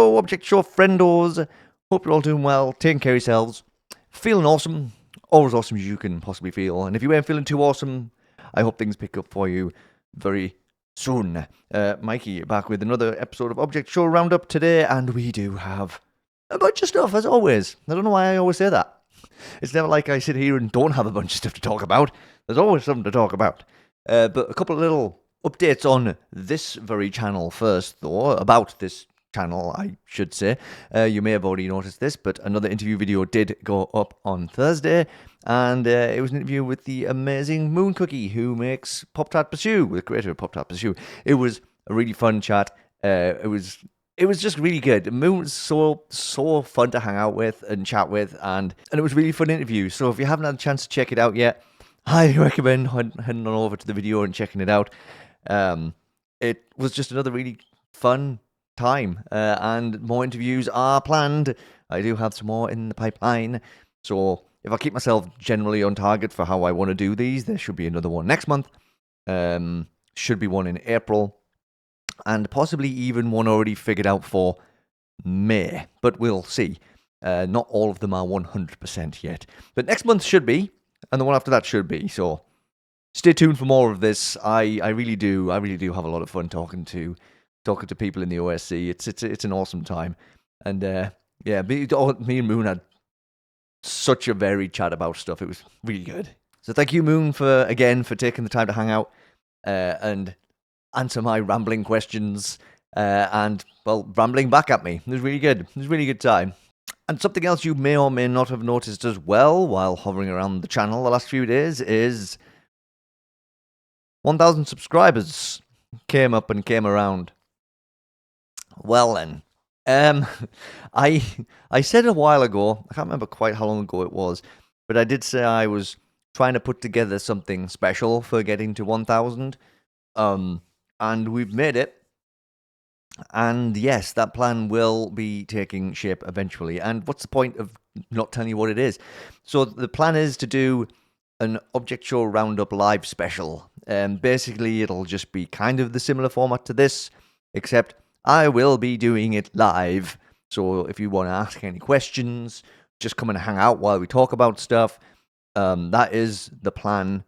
Hello, Object Show friendos. Hope you're all doing well, taking care of yourselves, feeling awesome, all as awesome as you can possibly feel. And if you ain't feeling too awesome, I hope things pick up for you very soon. Mikey back with another episode of Object Show Roundup today, and we do have a bunch of stuff, as always. I don't know why I always say that. It's never like I sit here and don't have a bunch of stuff to talk about. There's always something to talk about. But a couple of little updates on this very channel first, though, about this channel, I should say. You may have already noticed this, but another interview video did go up on Thursday, and it was an interview with the amazing Moon Cookie, who makes Pop-Tart Pursue, the creator of Pop-Tart Pursue. It was a really fun chat. It was just really good. Moon was so fun to hang out with and chat with, and it was a really fun interview. So if you haven't had a chance to check it out yet, I recommend heading on over to the video and checking it out. It was just another really fun time, and more interviews are planned. I do have some more in the pipeline, so if I keep myself generally on target for how I want to do these, there should be another one next month. Should be one in April, and possibly even one already figured out for May, but we'll see. Not all of them are 100% yet, but next month should be, and the one after that should be, so stay tuned for more of this. I really do have a lot of fun talking to people in the OSC. It's an awesome time, and yeah, me and Moon had such a varied chat about stuff. It was really good. So thank you, Moon, for taking the time to hang out and answer my rambling questions and, well, rambling back at me. It was really good. It was a really good time. And something else you may or may not have noticed as well while hovering around the channel the last few days is 1,000 subscribers came up and came around. Well then, I said a while ago, I can't remember quite how long ago it was, but I did say I was trying to put together something special for getting to 1,000, and we've made it. And yes, that plan will be taking shape eventually. And what's the point of not telling you what it is? So the plan is to do an Object Show Roundup live special. Basically, it'll just be kind of the similar format to this, except I will be doing it live. So if you want to ask any questions, just come and hang out while we talk about stuff. That is the plan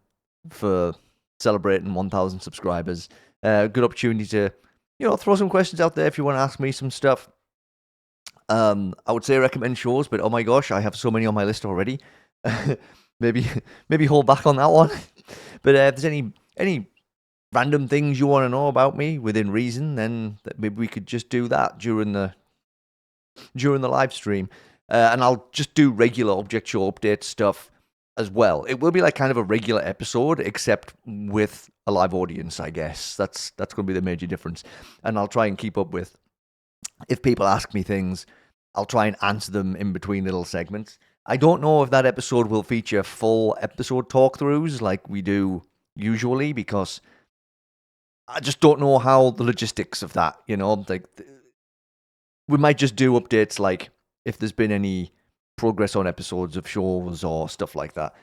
for celebrating 1,000 subscribers. Good opportunity to, throw some questions out there if you want to ask me some stuff. I would say recommend shows, but oh my gosh, I have so many on my list already. maybe hold back on that one. But if there's any random things you want to know about me within reason, then maybe we could just do that during the live stream. And I'll just do regular Object Show update stuff as well. It will be like kind of a regular episode, except with a live audience, I guess. That's going to be the major difference. And I'll try and keep up with, if people ask me things, I'll try and answer them in between little segments. I don't know if that episode will feature full episode talk-throughs like we do usually, because I just don't know how the logistics of that, like, we might just do updates like if there's been any progress on episodes of shows or stuff like that.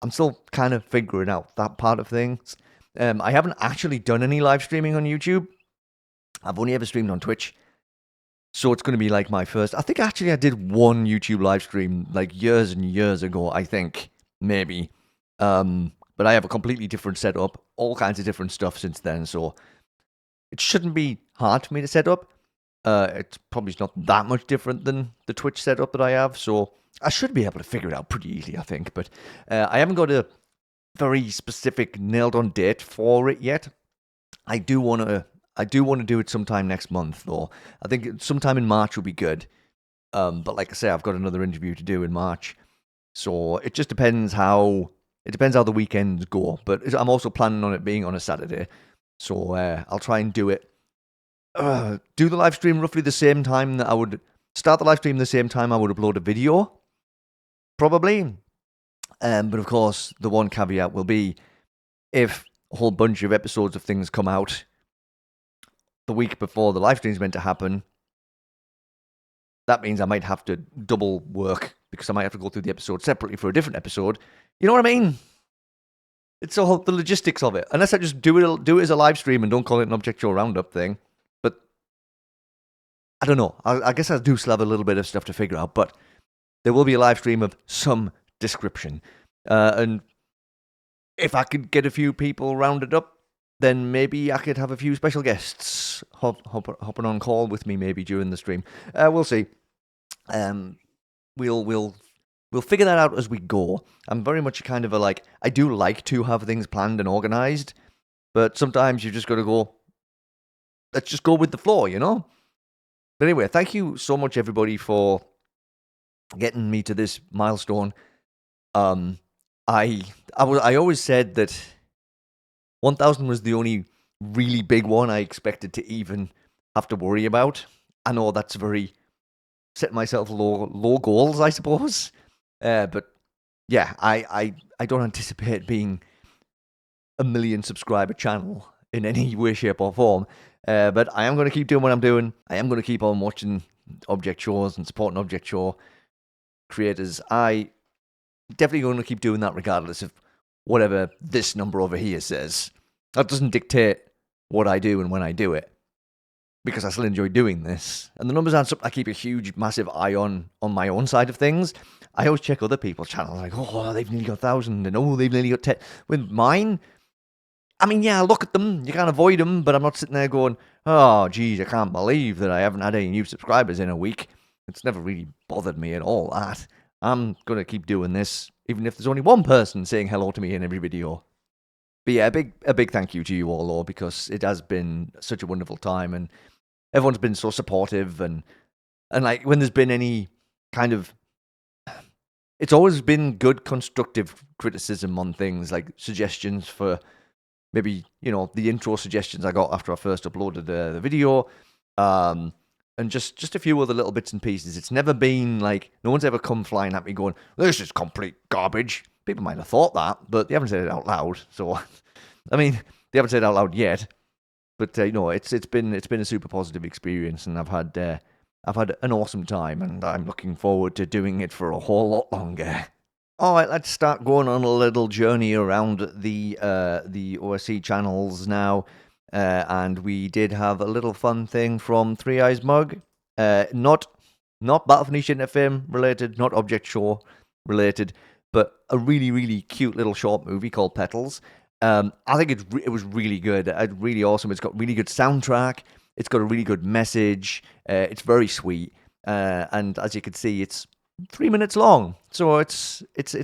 I'm still kind of figuring out that part of things. I haven't actually done any live streaming on YouTube. I've only ever streamed on Twitch. So it's going to be like my first. I think actually I did one YouTube live stream like years and years ago, I think, maybe. But I have a completely different setup, all kinds of different stuff since then, so it shouldn't be hard for me to set up. It's probably not that much different than the Twitch setup that I have, so I should be able to figure it out pretty easily, I think. But I haven't got a very specific nailed-on date for it yet. I do want to do it sometime next month, though. I think sometime in March will be good. But like I say, I've got another interview to do in March, so it just depends how. It depends how the weekends go, but I'm also planning on it being on a Saturday, so I'll try and do it. Do the live stream roughly the same time that I would start the live stream the same time I would upload a video, probably. But of course, the one caveat will be if a whole bunch of episodes of things come out the week before the live stream is meant to happen, that means I might have to double work, because I might have to go through the episode separately for a different episode. You know what I mean? It's all the logistics of it. Unless I just do it as a live stream and don't call it an Object Show Roundup thing. But I don't know. I guess I do still have a little bit of stuff to figure out, but there will be a live stream of some description. And if I could get a few people rounded up, then maybe I could have a few special guests hopping on call with me maybe during the stream. We'll see. We'll figure that out as we go. I'm very much kind of I do like to have things planned and organized, but sometimes you just got to go, let's just go with the flow, you know? But anyway, thank you so much, everybody, for getting me to this milestone. I always said that 1,000 was the only really big one I expected to even have to worry about. I know that's very set myself low goals, I suppose. But yeah, I don't anticipate being a 1 million subscriber channel in any way, shape, or form. But I am going to keep doing what I'm doing. I am going to keep on watching object shows and supporting object show creators. I definitely going to keep doing that regardless of whatever this number over here says. That doesn't dictate what I do and when I do it, because I still enjoy doing this. And the numbers aren't something I keep a huge, massive eye on my own side of things. I always check other people's channels, like, oh, they've nearly got 1,000, and oh, they've nearly got 10. With mine, I mean, yeah, I look at them, you can't avoid them, but I'm not sitting there going, oh, geez, I can't believe that I haven't had any new subscribers in a week. It's never really bothered me at all, that. I'm going to keep doing this, even if there's only one person saying hello to me in every video. But yeah, a big thank you to you all, though, because it has been such a wonderful time, and everyone's been so supportive, and like, when there's been any kind of... It's always been good, constructive criticism on things, like suggestions for maybe, you know, the intro suggestions I got after I first uploaded the video, and just a few other little bits and pieces. It's never been like, no one's ever come flying at me going, this is complete garbage. People might have thought that, but they haven't said it out loud. So, I mean, they haven't said it out loud yet. But you know, it's been a super positive experience, and I've had an awesome time, and I'm looking forward to doing it for a whole lot longer. All right, let's start going on a little journey around the OSC channels now. And we did have a little fun thing from Three Eyes Mug. Not Battle for Niche Internet Fame related, not Object Show related, but a really, really cute little short movie called Petals. I think it was really good. Really awesome. It's got really good soundtrack. It's got a really good message. It's very sweet. And as you can see, it's 3 minutes long. So it's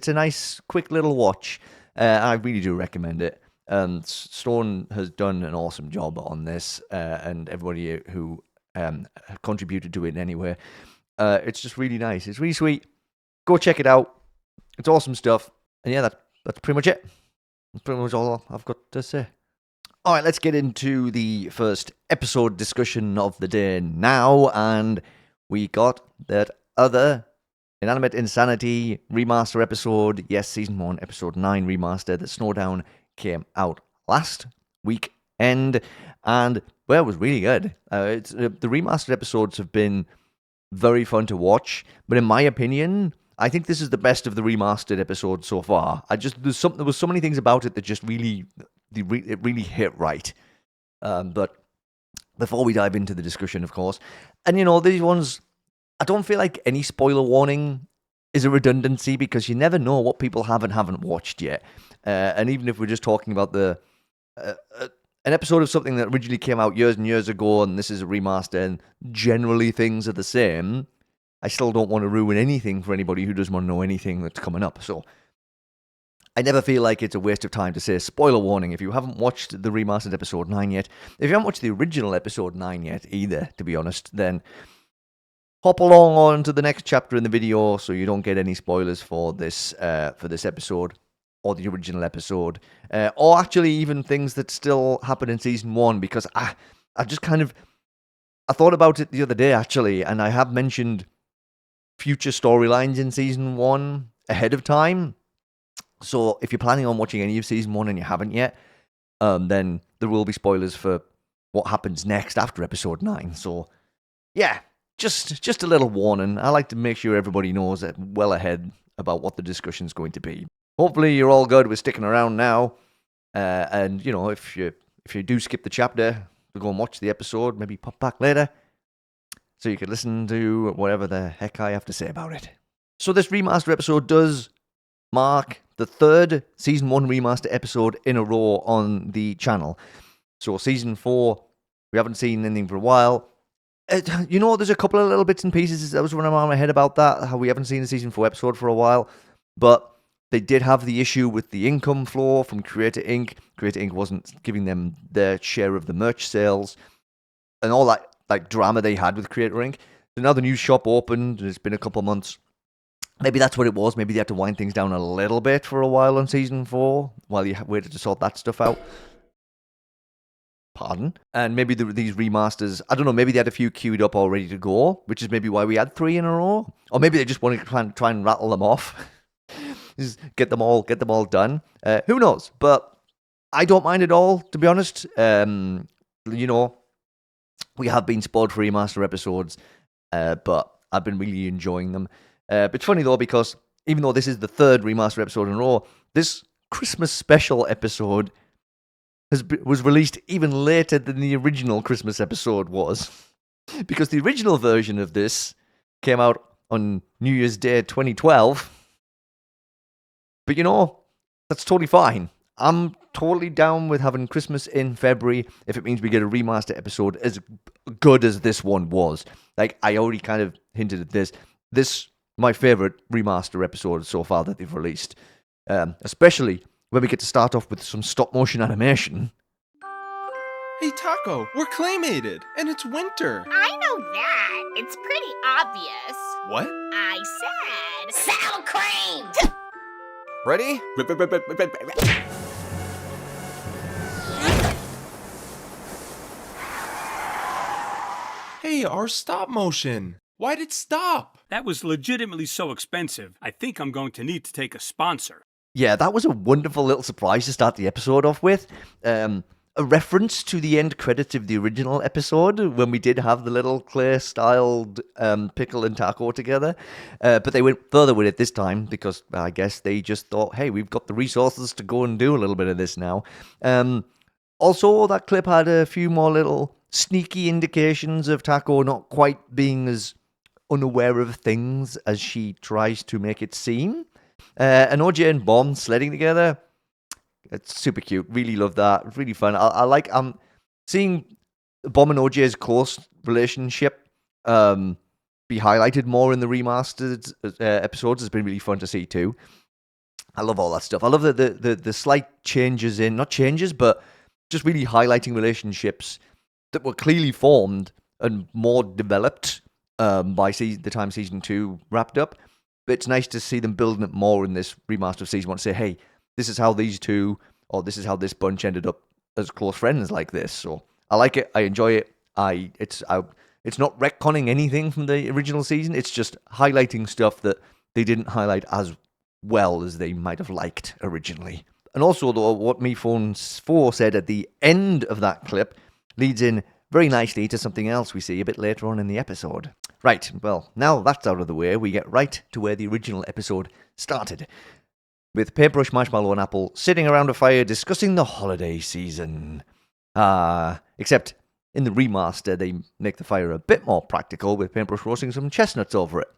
a nice, quick little watch. I really do recommend it. Stone has done an awesome job on this, and everybody who contributed to it anyway. It's just really nice. It's really sweet. Go check it out. It's awesome stuff. And yeah, that's pretty much it. That's pretty much all I've got to say. All right, let's get into the first episode discussion of the day now. And we got that other Inanimate Insanity remaster episode. Yes, Season 1, Episode 9 remaster. The Snowdown came out last weekend. And, well, it was really good. The remastered episodes have been very fun to watch. But in my opinion, I think this is the best of the remastered episodes so far. There was so many things about it that just really hit right. But before we dive into the discussion, of course, and you know, these ones, I don't feel like any spoiler warning is a redundancy, because you never know what people have and haven't watched yet. And even if we're just talking about an episode of something that originally came out years and years ago, and this is a remaster, and generally things are the same, I still don't want to ruin anything for anybody who doesn't want to know anything that's coming up. So I never feel like it's a waste of time to say spoiler warning if you haven't watched the remastered episode 9 yet. If you haven't watched the original episode 9 yet either, to be honest, then hop along on to the next chapter in the video so you don't get any spoilers for this episode or the original episode, or actually even things that still happen in Season 1, because I thought about it the other day, actually, and I have mentioned future storylines in Season 1 ahead of time. So if you're planning on watching any of Season 1 and you haven't yet, then there will be spoilers for what happens next after Episode 9. So yeah, just a little warning. I like to make sure everybody knows that well ahead about what the discussion's going to be. Hopefully you're all good with sticking around now. And you know, if you do skip the chapter to go and watch the episode, maybe pop back later. so you can listen to whatever the heck I have to say about it. So this remaster episode does mark the third Season 1 remaster episode in a row on the channel. So Season 4, we haven't seen anything for a while. There's a couple of little bits and pieces that was running around my head about that, how we haven't seen a Season 4 episode for a while. But they did have the issue with the income flow from Creator Inc. Creator Inc. wasn't giving them their share of the merch sales and all that like drama they had with Creator Inc. So now the new shop opened, and it's been a couple of months. Maybe that's what it was. Maybe they had to wind things down a little bit for a while on Season 4 while you waited to sort that stuff out. Pardon? And maybe these remasters, I don't know, maybe they had a few queued up all ready to go, which is maybe why we had 3 in a row. Or maybe they just wanted to try and rattle them off. Just get them all done. Who knows? But I don't mind at all, to be honest. We have been spoiled for remaster episodes, but I've been really enjoying them. But it's funny, though, because even though this is the third remaster episode in a row, this Christmas special episode was released even later than the original Christmas episode was. Because the original version of this came out on New Year's Day 2012. But that's totally fine. I'm totally down with having Christmas in February if it means we get a remaster episode as good as this one was. Like, I already kind of hinted at this. This, my favourite remaster episode so far that they've released. Especially when we get to start off with some stop-motion animation. Hey, Taco, we're claymated, and it's winter. I know that. It's pretty obvious. What? I said sour cream! Ready? Hey, our stop motion. Why'd it stop? That was legitimately so expensive. I think I'm going to need to take a sponsor. Yeah, that was a wonderful little surprise to start the episode off with. A reference to the end credits of the original episode when we did have the little clay-styled pickle and taco together. But they went further with it this time because I guess they just thought, hey, we've got the resources to go and do a little bit of this now. Also, that clip had a few more little sneaky indications of Taco not quite being as unaware of things as she tries to make it seem. And OJ and Bomb sledding together. It's super cute. Really love that. It's really fun. I like seeing Bomb and OJ's close relationship be highlighted more in the remastered episodes. Has been really fun to see too. I love all that stuff. I love the slight changes in, not changes, but just really highlighting relationships that were clearly formed and more developed by the time Season 2 wrapped up. But it's nice to see them building it more in this remaster of Season 1. Say, hey, this is how these two, or this is how this bunch ended up as close friends like this. So I like it. I enjoy it. It's not retconning anything from the original season. It's just highlighting stuff that they didn't highlight as well as they might have liked originally. And also, though, what Me Phone 4 said at the end of that clip leads in very nicely to something else we see a bit later on in the episode. Right, well, now that's out of the way, we get right to where the original episode started. With Paintbrush, Marshmallow, and Apple sitting around a fire discussing the holiday season. Except in the remaster, they make the fire a bit more practical with Paintbrush roasting some chestnuts over it.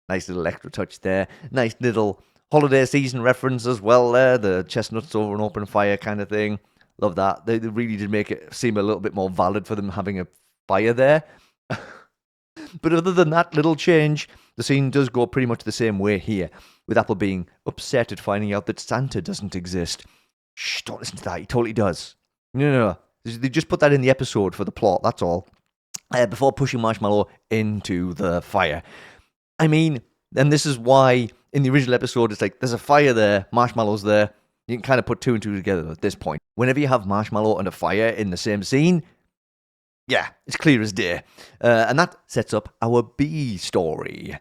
Nice little extra touch there. Nice little holiday season reference as well there. The chestnuts over an open fire kind of thing. Love that. They really did make it seem a little bit more valid for them having a fire there. But other than that little change, the scene does go pretty much the same way here, with Apple being upset at finding out that Santa doesn't exist. Shh, don't listen to that. He totally does. No. They just put that in the episode for the plot, that's all. Before pushing Marshmallow into the fire. I mean, and this is why in the original episode it's like, there's a fire there, Marshmallow's there. You can kind of put two and two together at this point. Whenever you have Marshmallow and a fire in the same scene, yeah, it's clear as day. And that sets up our B story.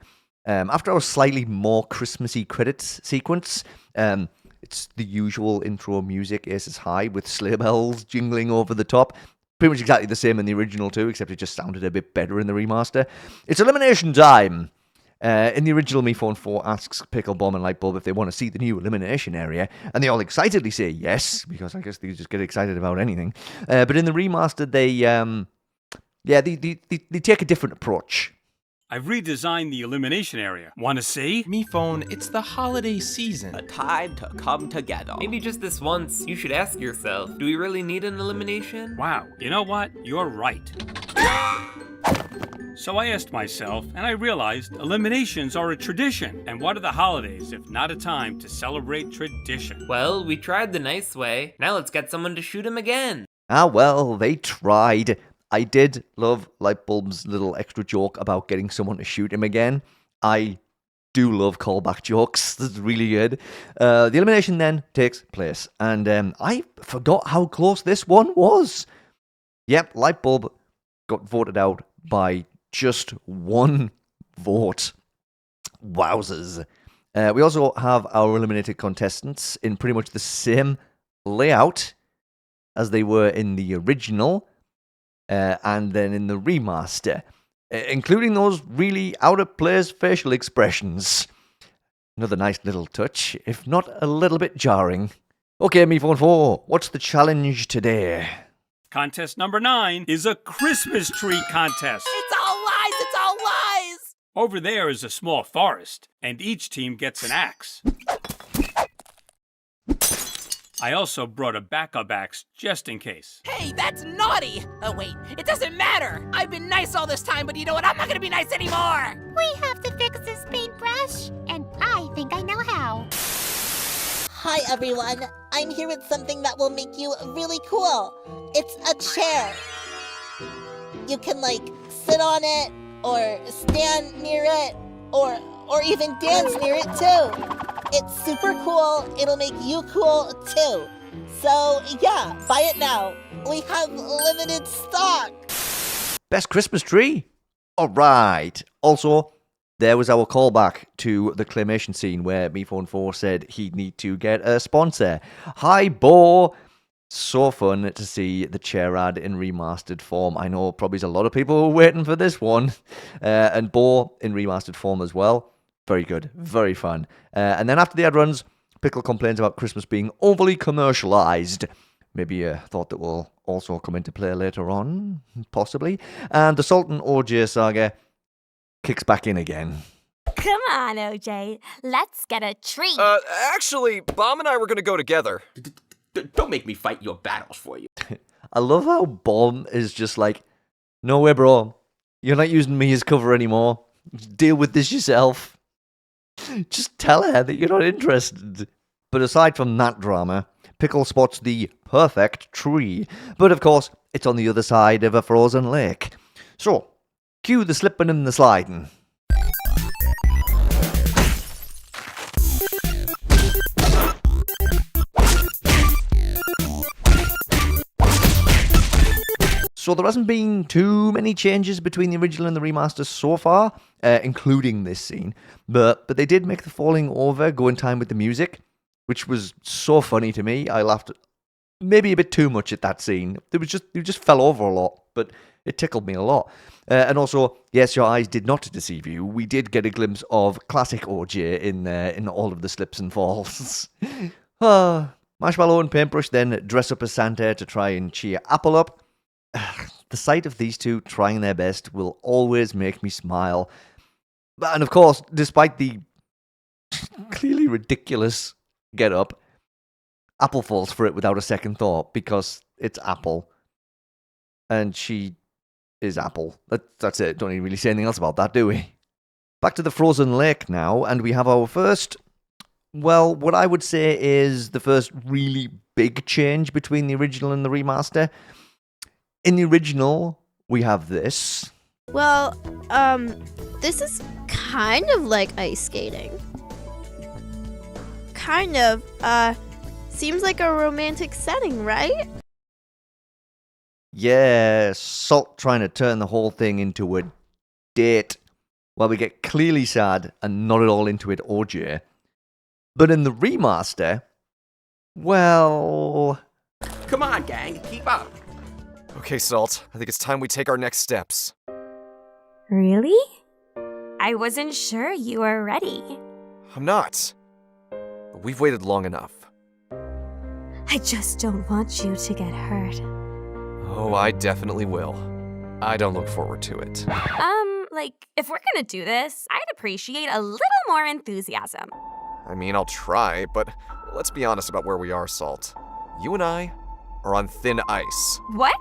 After our slightly more Christmassy credits sequence, it's the usual intro music, Aces High, with sleigh bells jingling over the top. Pretty much exactly the same in the original too, except it just sounded a bit better in the remaster. It's elimination time! In the original, Me Phone 4 asks Pickle, Bomb, and Lightbulb if they want to see the new elimination area, and they all excitedly say yes, because I guess they just get excited about anything. But in the remaster, they Yeah, they take a different approach. I've redesigned the elimination area. Wanna see? Me phone, it's the holiday season. A time to come together. Maybe just this once, you should ask yourself, do we really need an elimination? Wow, you know what? You're right. So I asked myself, and I realized eliminations are a tradition. And what are the holidays if not a time to celebrate tradition? Well, we tried the nice way. Now let's get someone to shoot him again. Ah, well, they tried. I did love Lightbulb's little extra joke about getting someone to shoot him again. I do love callback jokes. That's really good. The elimination then takes place, and I forgot how close this one was. Yep, Lightbulb got voted out by just one vote. Wowzers. We also have our eliminated contestants in pretty much the same layout as they were in the original. And then in the remaster, including those really out-of-place facial expressions. Another nice little touch, if not a little bit jarring. Okay, Me4, what's the challenge today? Contest number 9 is a Christmas tree contest. It's all lies! It's all lies! Over there is a small forest, and each team gets an axe. I also brought a backup axe just in case. Hey, that's naughty! Oh wait, it doesn't matter! I've been nice all this time, but you know what? I'm not gonna be nice anymore! We have to fix this paintbrush, and I think I know how. Hi everyone, I'm here with something that will make you really cool. It's a chair. You can sit on it, or stand near it, or even dance near it too. It's super cool, it'll make you cool too. So yeah, buy it now. We have limited stock. Best Christmas tree? Alright. Also, there was our callback to the claymation scene where Me4 said he'd need to get a sponsor. Hi, Bo! So fun to see the chair ad in remastered form. I know probably a lot of people were waiting for this one. And Bo in remastered form as well. Very good. Very fun. And then after the ad runs, Pickle complains about Christmas being overly commercialized. Maybe a thought that will also come into play later on, possibly. And the Sultan OJ saga kicks back in again. Come on, OJ. Let's get a treat. Actually, Bomb and I were gonna go together. Don't make me fight your battles for you. I love how Bomb is just like, no way, bro. You're not using me as cover anymore. Deal with this yourself. Just tell her that you're not interested. But aside from that drama, Pickle spots the perfect tree. But of course, it's on the other side of a frozen lake. So, cue the slipping and the sliding. So there hasn't been too many changes between the original and the remaster so far, including this scene. But they did make the falling over go in time with the music, which was so funny to me. I laughed maybe a bit too much at that scene. You just fell over a lot, but it tickled me a lot. And also, yes, your eyes did not deceive you. We did get a glimpse of classic OJ in all of the slips and falls. Marshmallow and Paintbrush then dress up as Santa to try and cheer Apple up. The sight of these two trying their best will always make me smile. And of course, despite the clearly ridiculous get-up, Apple falls for it without a second thought because it's Apple. And she is Apple. That's it. Don't even really say anything else about that, do we? Back to the frozen lake now, and we have our first, well, what I would say is the first really big change between the original and the remaster. In the original, we have this. Well, this is kind of like ice skating. Kind of, seems like a romantic setting, right? Yeah, Salt trying to turn the whole thing into a date. Well, we get clearly sad and not at all into it, OJ. But in the remaster, well... Come on, gang, keep up. Okay, Salt, I think it's time we take our next steps. Really? I wasn't sure you were ready. I'm not. But we've waited long enough. I just don't want you to get hurt. Oh, I definitely will. I don't look forward to it. If we're gonna do this, I'd appreciate a little more enthusiasm. I mean, I'll try, but let's be honest about where we are, Salt. You and I are on thin ice. What?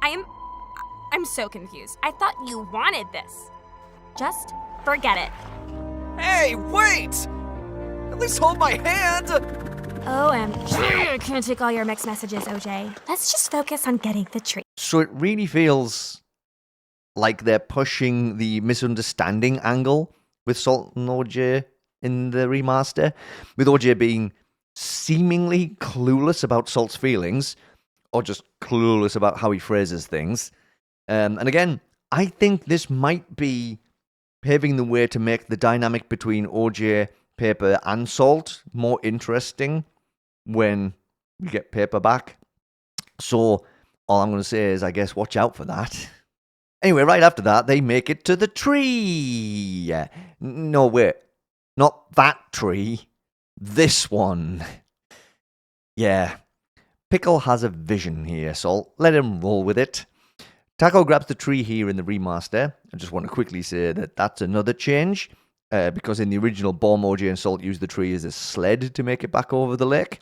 I'm so confused. I thought you wanted this. Just forget it. Hey, wait! At least hold my hand! OMG, I can't take all your mixed messages, OJ. Let's just focus on getting the tree. So it really feels like they're pushing the misunderstanding angle with Salt and OJ in the remaster, with OJ being seemingly clueless about Salt's feelings, or just clueless about how he phrases things. And again, I think this might be paving the way to make the dynamic between OJ, Paper, and Salt more interesting when we get Paper back. So all I'm going to say is, I guess, watch out for that. Anyway, right after that, they make it to the tree. No, wait. Not that tree. This one. Yeah. Pickle has a vision here, so let him roll with it. Taco grabs the tree here in the remaster. I just want to quickly say that that's another change, because in the original Bomb, OJ and Salt used the tree as a sled to make it back over the lake.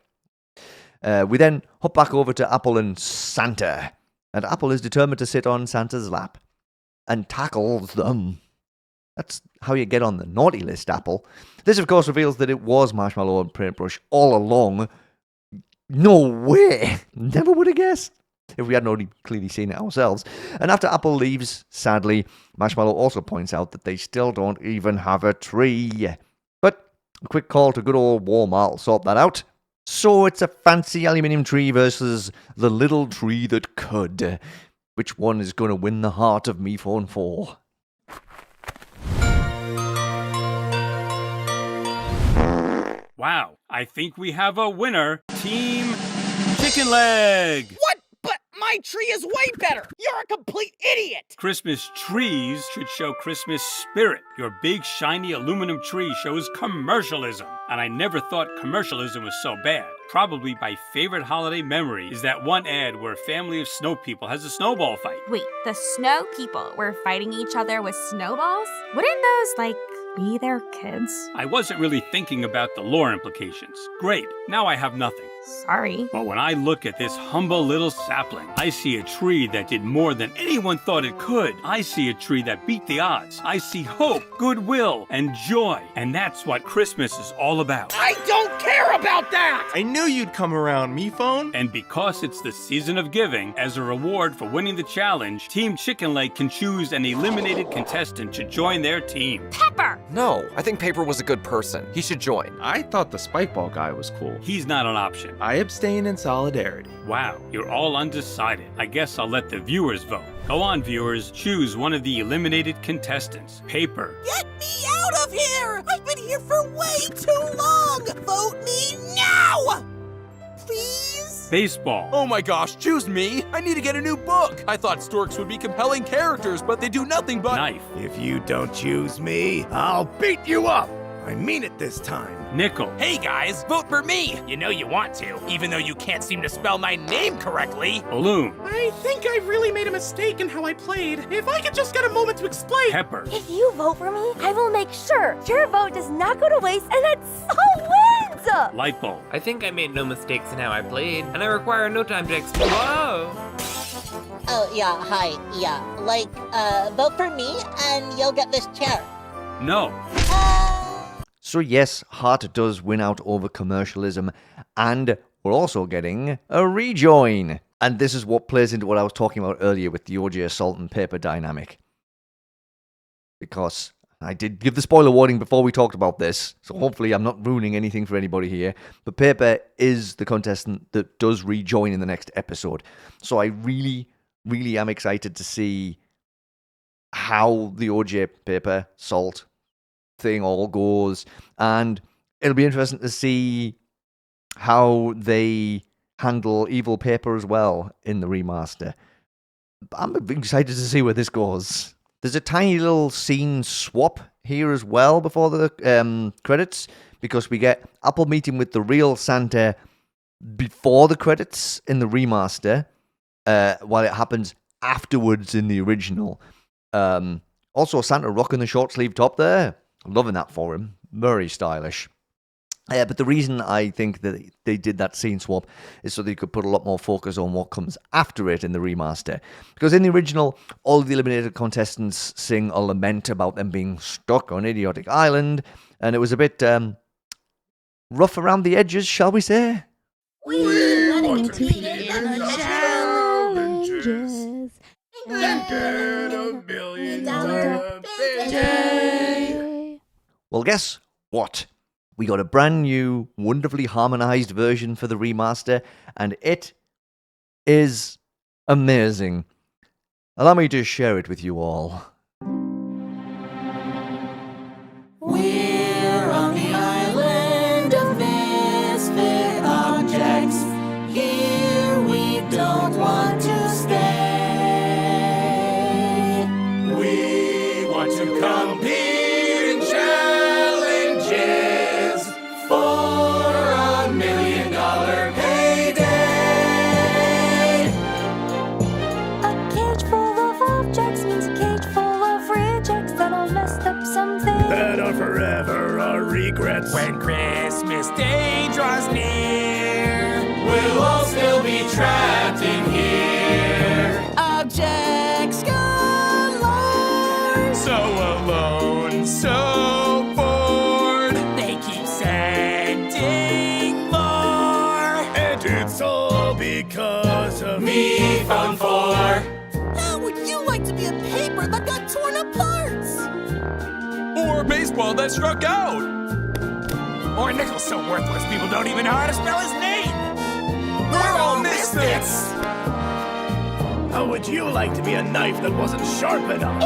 We then hop back over to Apple and Santa, and Apple is determined to sit on Santa's lap and tackles them. That's how you get on the naughty list, Apple. This, of course, reveals that it was Marshmallow and Paintbrush all along. No way! Never would have guessed if we hadn't already clearly seen it ourselves. And after Apple leaves, sadly, Marshmallow also points out that they still don't even have a tree. But a quick call to good old Walmart will sort that out. So it's a fancy aluminium tree versus the little tree that could. Which one is going to win the heart of Me Phone 4? Wow, I think we have a winner. Team Chicken Leg! What? But my tree is way better. You're a complete idiot. Christmas trees should show Christmas spirit. Your big, shiny aluminum tree shows commercialism. And I never thought commercialism was so bad. Probably my favorite holiday memory is that one ad where a family of snow people has a snowball fight. Wait, the snow people were fighting each other with snowballs? Wouldn't those, be their kids? I wasn't really thinking about the lore implications. Great, now I have nothing. Sorry. But when I look at this humble little sapling, I see a tree that did more than anyone thought it could. I see a tree that beat the odds. I see hope, goodwill, and joy. And that's what Christmas is all about. I don't care about that. I knew you'd come around, me phone. And because it's the season of giving, as a reward for winning the challenge, Team Chicken Leg can choose an eliminated contestant to join their team. Pepper! No, I think Paper was a good person. He should join. I thought the Spikeball guy was cool. He's not an option. I abstain in solidarity. Wow, you're all undecided. I guess I'll let the viewers vote. Go on, viewers. Choose one of the eliminated contestants. Paper. Get me out of here! I've been here for way too long! Vote me now! Please? Baseball. Oh my gosh, choose me! I need to get a new book! I thought storks would be compelling characters, but they do nothing but— Knife. If you don't choose me, I'll beat you up! I mean it this time. Nickel. Hey guys, vote for me! You know you want to, even though you can't seem to spell my name correctly. Balloon. I think I really made a mistake in how I played. If I could just get a moment to explain. Pepper. If you vote for me, I will make sure your vote does not go to waste and that Saul wins! Light bulb. I think I made no mistakes in how I played, and I require no time to explain. Whoa! Oh, yeah, hi, yeah. Vote for me and you'll get this chair. No. So yes, Heart does win out over commercialism, and we're also getting a rejoin. And this is what plays into what I was talking about earlier with the OJ Salt and Paper dynamic. Because I did give the spoiler warning before we talked about this, so hopefully I'm not ruining anything for anybody here. But Paper is the contestant that does rejoin in the next episode. So I really, really am excited to see how the OJ Paper Salt thing all goes, and it'll be interesting to see how they handle Evil Paper as well in the remaster. I'm excited to see where this goes. There's a tiny little scene swap here as well before the credits, because we get Apple meeting with the real Santa before the credits in the remaster, while it happens afterwards in the original. Also, Santa rocking the short sleeve top there. Loving that for him. Very stylish. But the reason I think that they did that scene swap is so they could put a lot more focus on what comes after it in the remaster. Because in the original, all the eliminated contestants sing a lament about them being stuck on Idiotic Island, and it was a bit rough around the edges, shall we say? We want to be in the challenges and get $1 million payday. Well, guess what? We got a brand new, wonderfully harmonized version for the remaster, and it is amazing. Allow me to share it with you all. We're on the island of misfit objects. Here we don't want to stay. We want to compete in challenges for $1 million payday. A cage full of objects means a cage full of rejects that all messed up something. That are forever our regrets. When Christmas Day draws near, we'll all still be trapped in here. Objects galore. So alone, so bored. They keep sending more. And it's all because of Me Fun 4. How would you like to be a paper that got torn apart? Or a baseball that struck out. Or a nickel so worthless people don't even know how to spell his name. We're all misfits. How would you like to be a knife that wasn't sharp enough?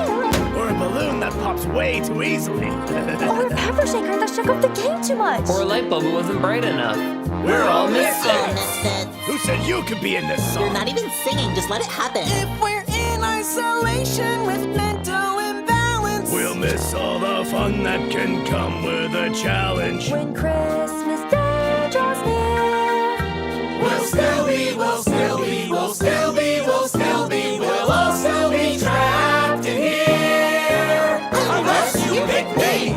Or a balloon that pops way too easily? Or a pepper shaker that shook up the game too much. Or a light bulb that wasn't bright enough. We're all Misfits. misfits. Who said you could be in this song? You're not even singing, just let it happen. If we're in isolation with mental imbalance, We'll miss all the fun that can come with a challenge. When Christmas Day draws near, We'll still be, we'll still be, we'll still be, we'll still be, we'll all still be trapped in here. Unless you pick me.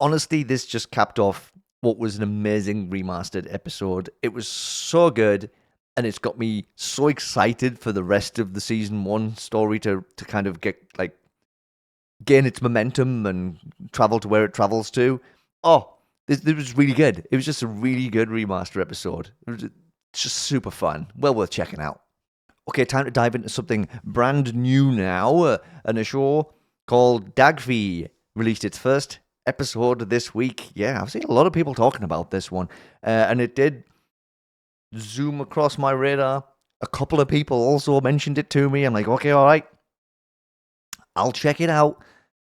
Honestly, this just capped off what was an amazing remastered episode. It was so good, and it's got me so excited for the rest of the season 1 story to kind of gain its momentum and travel to where it travels to. Oh, this was really good. It was just a really good remaster episode. It was just super fun. Well worth checking out. Okay, time to dive into something brand new now. And a show called D&GFE released its first episode this week. Yeah, I've seen a lot of people talking about this one. And it did zoom across my radar. A couple of people also mentioned it to me. I'm like, okay, all right. I'll check it out.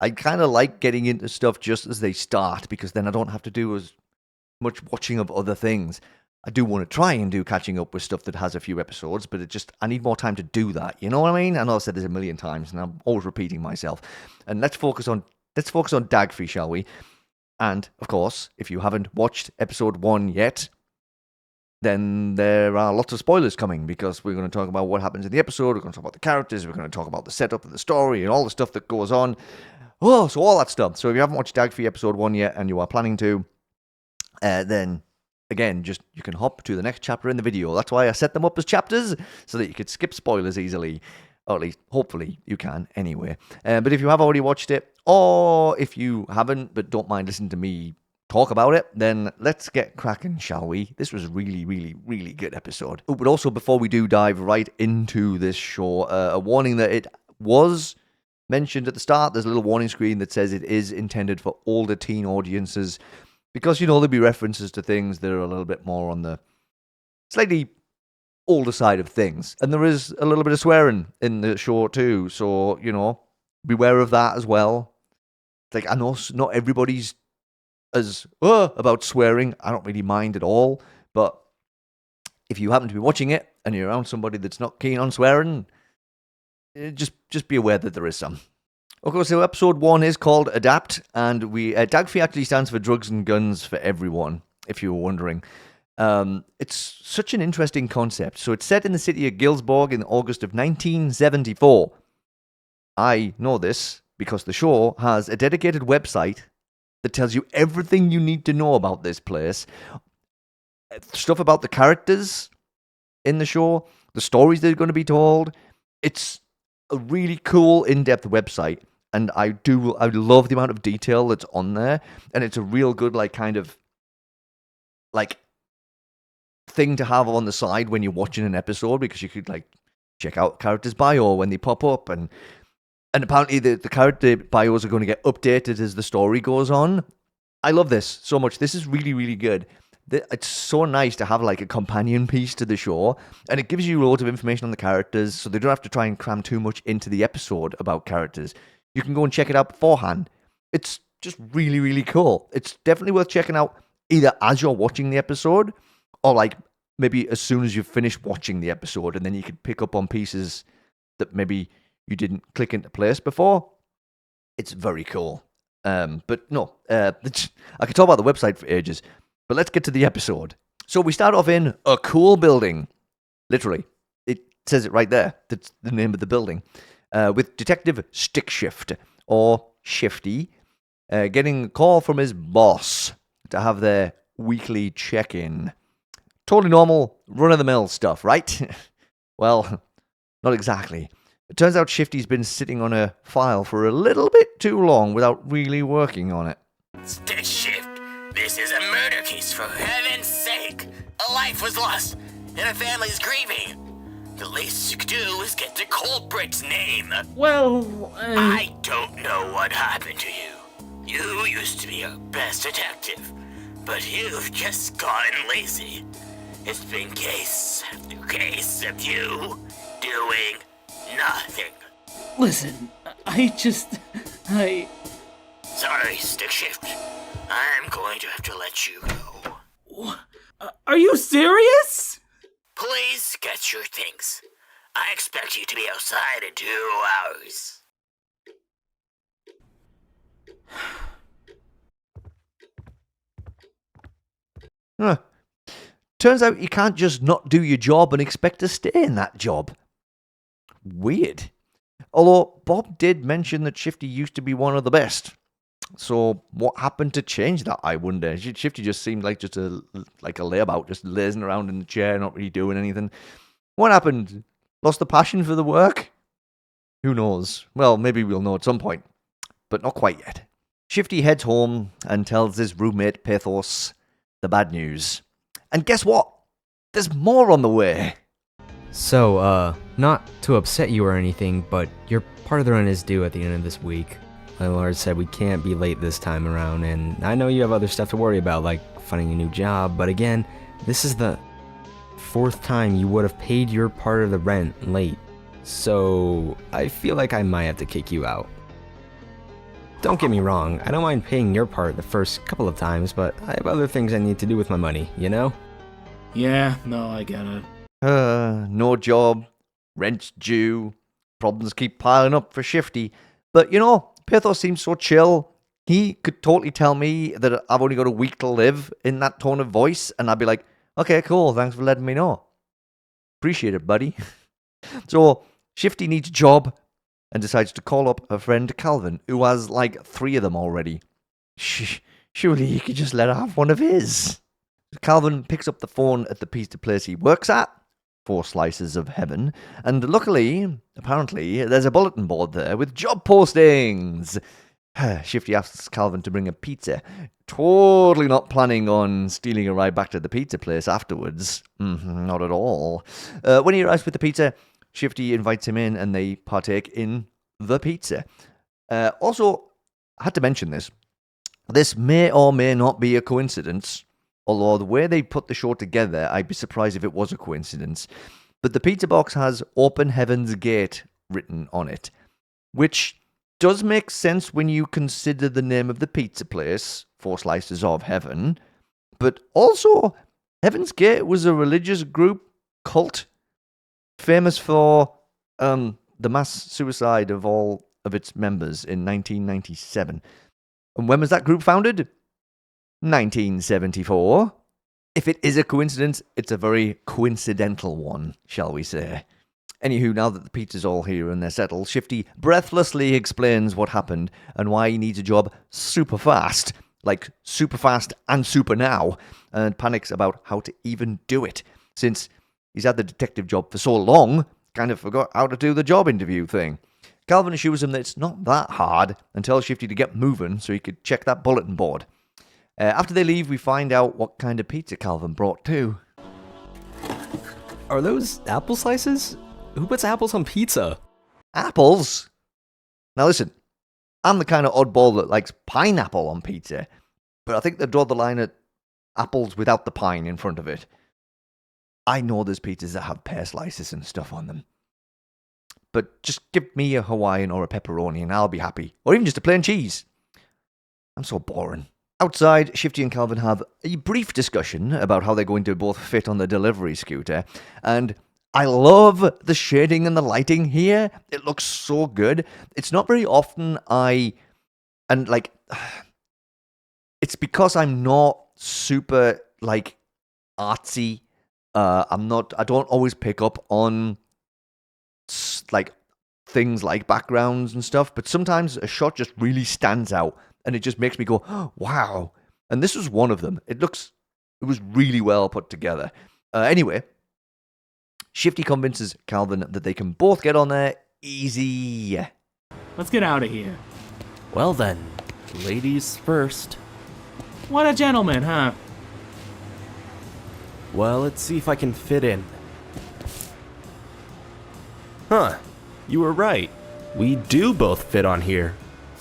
I kind of like getting into stuff just as they start, because then I don't have to do as much watching of other things. I do want to try and do catching up with stuff that has a few episodes, but I need more time to do that. You know what I mean? I know I've said this a million times, and I'm always repeating myself. And let's focus on D&GFE, shall we? And of course, if you haven't watched episode 1 yet, then there are lots of spoilers coming, because we're going to talk about what happens in the episode, we're going to talk about the characters, we're going to talk about the setup of the story and all the stuff that goes on. Oh, so all that stuff. So if you haven't watched D&GFE episode 1 yet and you are planning to, then again, just you can hop to the next chapter in the video. That's why I set them up as chapters, so that you could skip spoilers easily. Or at least, hopefully, you can anyway. But if you have already watched it, or if you haven't but don't mind listening to me talk about it, then let's get cracking, shall we? This was a really, really, really good episode. Oh, but also, before we do dive right into this show, a warning that it was mentioned at the start. There's a little warning screen that says it is intended for older teen audiences, because, you know, there'll be references to things that are a little bit more on the slightly older side of things. And there is a little bit of swearing in the show too, so, you know, beware of that as well. Like, I know not everybody's as about swearing. I don't really mind at all, but if you happen to be watching it and you're around somebody that's not keen on swearing, just be aware that there is some. Okay, so episode 1 is called Adapt, and D&GFE actually stands for Drugs and Guns for Everyone, if you were wondering. It's such an interesting concept. So it's set in the city of Gildsborg in August of 1974. I know this because the show has a dedicated website that tells you everything you need to know about this place. Stuff about the characters in the show, the stories that are going to be told. It's a really cool, in-depth website, and I love the amount of detail that's on there, and it's a real good, kind of thing to have on the side when you're watching an episode, because you could, check out characters' bio when they pop up, and apparently the character bios are going to get updated as the story goes on. I love this so much. This is really, really good. It's so nice to have a companion piece to the show, and it gives you loads of information on the characters, so they don't have to try and cram too much into the episode about characters. You can go and check it out beforehand. It's just really, really cool. It's definitely worth checking out either as you're watching the episode, or maybe as soon as you've finished watching the episode, and then you can pick up on pieces that maybe you didn't click into place before. It's very cool. But no, I could talk about the website for ages. But let's get to the episode. So we start off in a cool building. Literally. It says it right there. That's the name of the building. With Detective Stickshift, or Shifty, getting a call from his boss to have their weekly check-in. Totally normal, run-of-the-mill stuff, right? Well, not exactly. It turns out Shifty's been sitting on a file for a little bit too long without really working on it. Stickshift. This is a murder case, for heaven's sake! A life was lost, and a family's grieving. The least you could do is get the culprit's name. Well, I don't know what happened to you. You used to be our best detective, but you've just gotten lazy. It's been case after case of you doing nothing. Listen, Sorry, Stickshift. I'm going to have to let you go. Are you serious? Please get your things. I expect you to be outside in 2 hours. Huh. Turns out you can't just not do your job and expect to stay in that job. Weird. Although Bob did mention that Shifty used to be one of the best. So what happened to change that, I wonder? Shifty just seemed like just a layabout, just lazing around in the chair, not really doing anything. What happened? Lost the passion for the work? Who knows? Well, maybe we'll know at some point, but not quite yet. Shifty heads home and tells his roommate Petals the bad news. And guess what? There's more on the way. So, not to upset you or anything, but your part of the run is due at the end of this week. My lord said we can't be late this time around, and I know you have other stuff to worry about, like finding a new job, but again, this is the 4th time you would have paid your part of the rent late, so I feel like I might have to kick you out. Don't get me wrong, I don't mind paying your part the first couple of times, but I have other things I need to do with my money, you know? Yeah, no, I get it. No job, rent's due, problems keep piling up for Shifty, but Petals seems so chill. He could totally tell me that I've only got a week to live in that tone of voice, and I'd be like, okay, cool, thanks for letting me know. Appreciate it, buddy. So, Shifty needs a job and decides to call up her friend Calvin, who has 3 of them already. Surely he could just let her have one of his. Calvin picks up the phone at the pizza place he works at, 4 Slices of Heaven, and luckily, apparently, there's a bulletin board there with job postings. Shifty asks Calvin to bring a pizza, totally not planning on stealing a ride back to the pizza place afterwards. Not at all. When he arrives with the pizza, Shifty invites him in and they partake in the pizza. Also, I had to mention this. This may or may not be a coincidence. Although the way they put the show together, I'd be surprised if it was a coincidence. But the pizza box has Open Heaven's Gate written on it, which does make sense when you consider the name of the pizza place, 4 Slices of Heaven. But also, Heaven's Gate was a religious group, cult, famous for the mass suicide of all of its members in 1997. And when was that group founded? 1974. If it is a coincidence, it's a very coincidental one, shall we say. Anywho, now that the pizza's all here and they're settled, Shifty breathlessly explains what happened and why he needs a job super fast, like super fast and super now, and panics about how to even do it, since he's had the detective job for so long, kind of forgot how to do the job interview thing. Calvin assures him that it's not that hard and tells Shifty to get moving so he could check that bulletin board. After they leave, we find out what kind of pizza Calvin brought too. Are those apple slices? Who puts apples on pizza? Apples? Now listen, I'm the kind of oddball that likes pineapple on pizza, but I think they draw the line at apples without the pine in front of it. I know there's pizzas that have pear slices and stuff on them, but just give me a Hawaiian or a pepperoni and I'll be happy, or even just a plain cheese. I'm so boring. Outside, Shifty and Calvin have a brief discussion about how they're going to both fit on the delivery scooter, and I love the shading and the lighting here. It looks so good. It's not very often it's because I'm not super, artsy. I don't always pick up on, things like backgrounds and stuff, but sometimes a shot just really stands out, and it just makes me go, oh, wow. And this was one of them. It was really well put together. Anyway, Shifty convinces Calvin that they can both get on there easy. Let's get out of here. Well then, ladies first. What a gentleman, huh? Well, let's see if I can fit in. Huh, you were right. We do both fit on here.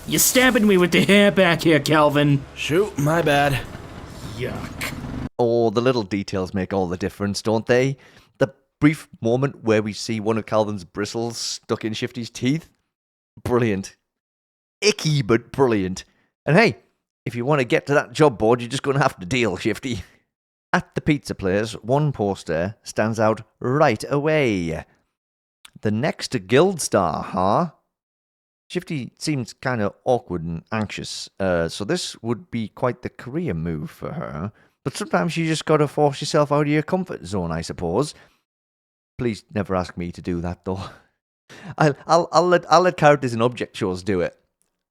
You're stabbing me with the hair back here, Calvin. Shoot, my bad. Yuck. Oh, the little details make all the difference, don't they? The brief moment where we see one of Calvin's bristles stuck in Shifty's teeth. Brilliant. Icky, but brilliant. And hey, if you want to get to that job board, you're just going to have to deal, Shifty. At the pizza place, one poster stands out right away. The next guild star, huh? Shifty seems kind of awkward and anxious, so this would be quite the career move for her. But sometimes you just gotta force yourself out of your comfort zone, I suppose. Please never ask me to do that, though. I'll let characters in object shows do it,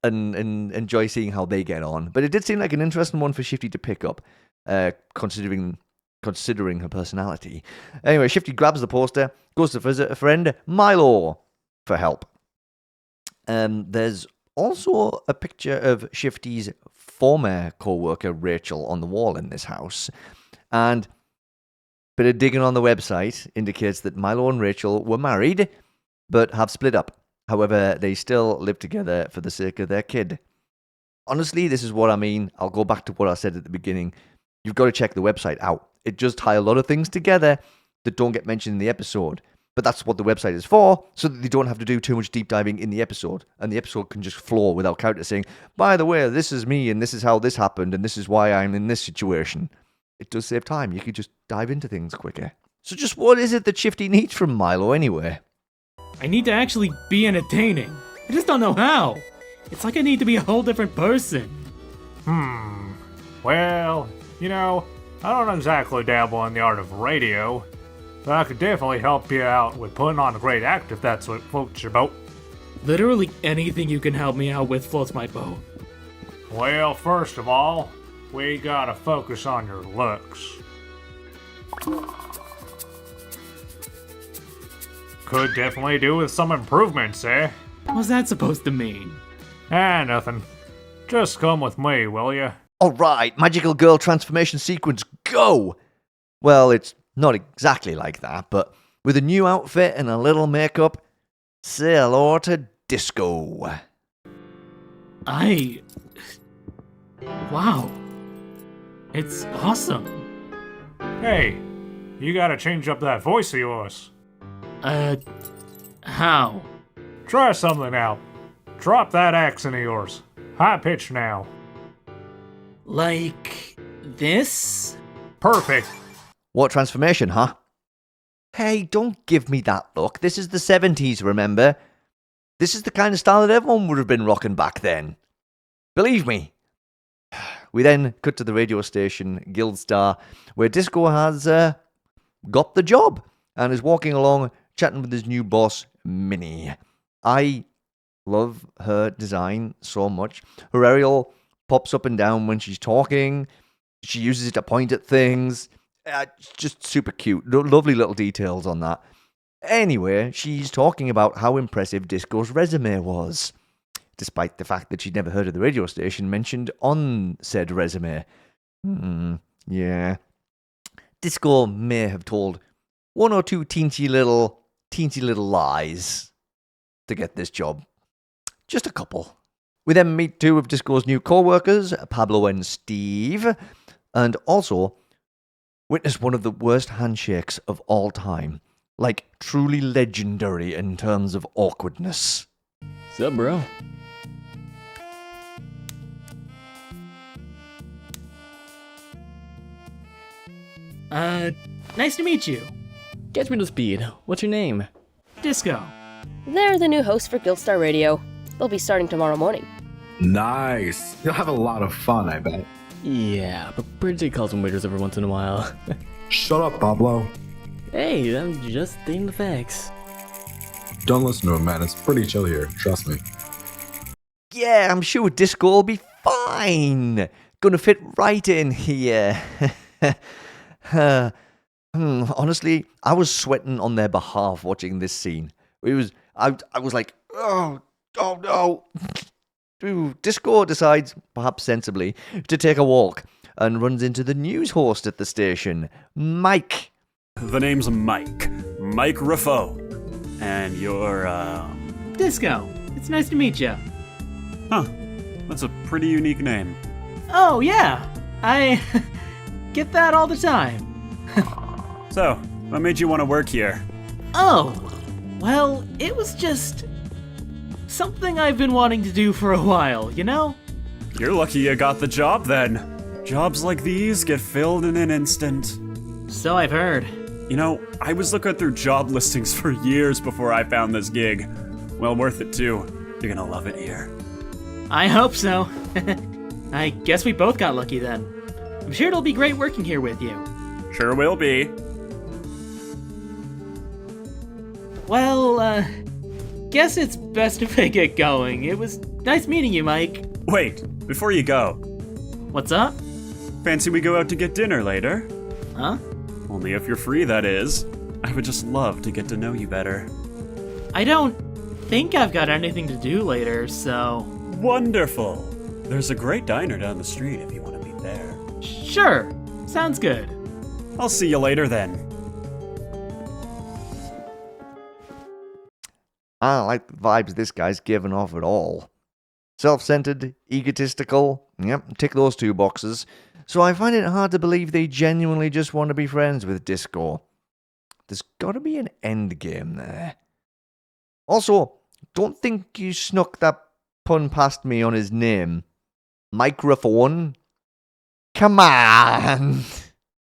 and enjoy seeing how they get on. But it did seem like an interesting one for Shifty to pick up, considering her personality. Anyway, Shifty grabs the poster, goes to visit a friend, Milo, for help. There's also a picture of Shifty's former co-worker Rachel on the wall in this house, and a bit of digging on the website indicates that Milo and Rachel were married, but have split up. However, they still live together for the sake of their kid. Honestly, this is what I mean. I'll go back to what I said at the beginning. You've got to check the website out. It just ties a lot of things together that don't get mentioned in the episode. But that's what the website is for, so that they don't have to do too much deep diving in the episode. And the episode can just flow without characters saying, by the way, this is me, and this is how this happened, and this is why I'm in this situation. It does save time. You can just dive into things quicker. So just what is it that Shifty needs from Milo anyway? I need to actually be entertaining. I just don't know how. It's like I need to be a whole different person. Well, I don't exactly dabble in the art of radio, but I could definitely help you out with putting on a great act if that's what floats your boat. Literally anything you can help me out with floats my boat. Well, first of all, we gotta focus on your looks. Could definitely do with some improvements, eh? What's that supposed to mean? Nothing. Just come with me, will ya? Alright, magical girl transformation sequence, go! Well, it's not exactly like that, but with a new outfit and a little makeup, say hello to disco. Wow. It's awesome. Hey, you gotta change up that voice of yours. How? Try something out. Drop that accent of yours. High pitch now. Like this? Perfect. What transformation, huh? Hey, don't give me that look. This is the 70s, remember? This is the kind of style that everyone would have been rocking back then. Believe me. We then cut to the radio station, Gildsborg, where Disco has got the job and is walking along, chatting with his new boss, Minnie. I love her design so much. Her aerial pops up and down when she's talking. She uses it to point at things. Just super cute. Lovely little details on that. Anyway, she's talking about how impressive Disco's resume was, despite the fact that she'd never heard of the radio station mentioned on said resume. Yeah. Disco may have told one or two teensy little lies to get this job. Just a couple. We then meet two of Disco's new co-workers, Pablo and Steve, and also witness one of the worst handshakes of all time. Like, truly legendary in terms of awkwardness. Sup, bro? Nice to meet you. Catch me to speed. What's your name? Disco. They're the new hosts for Gildstar Radio. They'll be starting tomorrow morning. Nice. You'll have a lot of fun, I bet. Yeah, but Bridget calls them waiters every once in a while. Shut up, Pablo. Hey, I'm just stating the facts. Don't listen to him, man. It's pretty chill here. Trust me. Yeah, I'm sure Disco will be fine. Gonna fit right in here. Honestly, I was sweating on their behalf watching this scene. I was like, oh no. Disco decides, perhaps sensibly, to take a walk and runs into the news host at the station, Mike. The name's Mike. Mike Raffo. And you're, Disco. It's nice to meet you. Huh. That's a pretty unique name. Oh, yeah. I get that all the time. So, what made you want to work here? Oh, well, it was just something I've been wanting to do for a while, you know? You're lucky you got the job then. Jobs like these get filled in an instant. So I've heard. You know, I was looking through job listings for years before I found this gig. Well worth it too. You're gonna love it here. I hope so. I guess we both got lucky then. I'm sure it'll be great working here with you. Sure will be. Well, guess it's best if I get going. It was nice meeting you, Mike. Wait, before you go. What's up? Fancy we go out to get dinner later? Huh? Only if you're free, that is. I would just love to get to know you better. I don't think I've got anything to do later, so... Wonderful! There's a great diner down the street if you want to meet there. Sure, sounds good. I'll see you later then. I don't like the vibes this guy's giving off at all. Self-centered, egotistical, yep, tick those two boxes. So I find it hard to believe they genuinely just want to be friends with Disco. There's gotta be an end game there. Also, don't think you snuck that pun past me on his name. Microphone? Come on!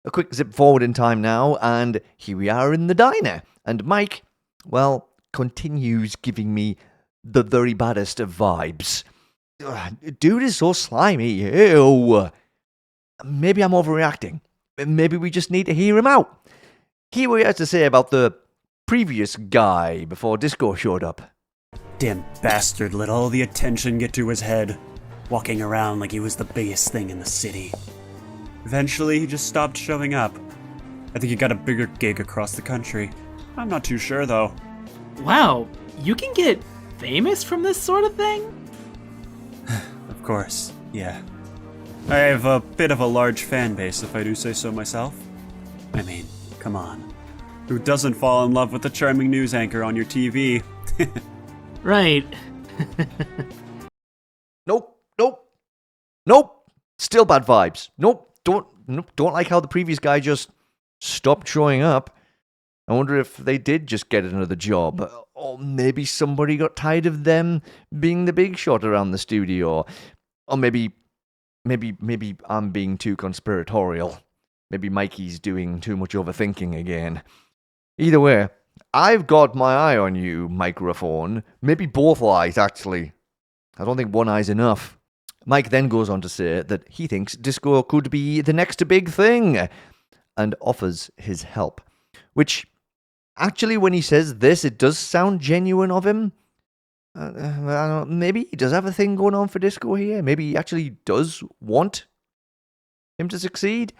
A quick zip forward in time now, and here we are in the diner. And Mike, well, continues giving me the very baddest of vibes. Ugh, dude is so slimy. Ew. Maybe I'm overreacting. Maybe we just need to hear him out. Hear what he has to say about the previous guy before Disco showed up. Damn bastard let all the attention get to his head, walking around like he was the biggest thing in the city. Eventually, he just stopped showing up. I think he got a bigger gig across the country. I'm not too sure, though. Wow, you can get famous from this sort of thing? Of course, yeah. I have a bit of a large fan base, if I do say so myself. I mean, come on. Who doesn't fall in love with the charming news anchor on your TV? Right. Nope. Still bad vibes. Nope. Don't like how the previous guy just stopped showing up. I wonder if they did just get another job. Or maybe somebody got tired of them being the big shot around the studio. Or maybe I'm being too conspiratorial. Maybe Mikey's doing too much overthinking again. Either way, I've got my eye on you, microphone. Maybe both eyes, actually. I don't think one eye's enough. Mike then goes on to say that he thinks disco could be the next big thing and offers his help. Which, actually, when he says this, it does sound genuine of him. I don't know, maybe he does have a thing going on for disco here. Maybe he actually does want him to succeed.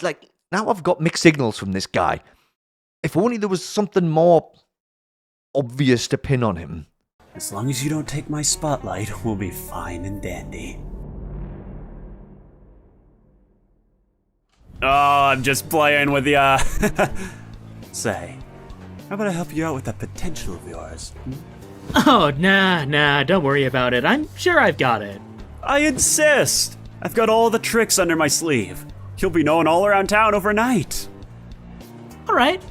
Like, now I've got mixed signals from this guy. If only there was something more obvious to pin on him. As long as you don't take my spotlight, we'll be fine and dandy. Oh, I'm just playing with ya. Say, how about I help you out with that potential of yours? Oh, nah, don't worry about it. I'm sure I've got it. I insist! I've got all the tricks under my sleeve. You'll be known all around town overnight. Alright,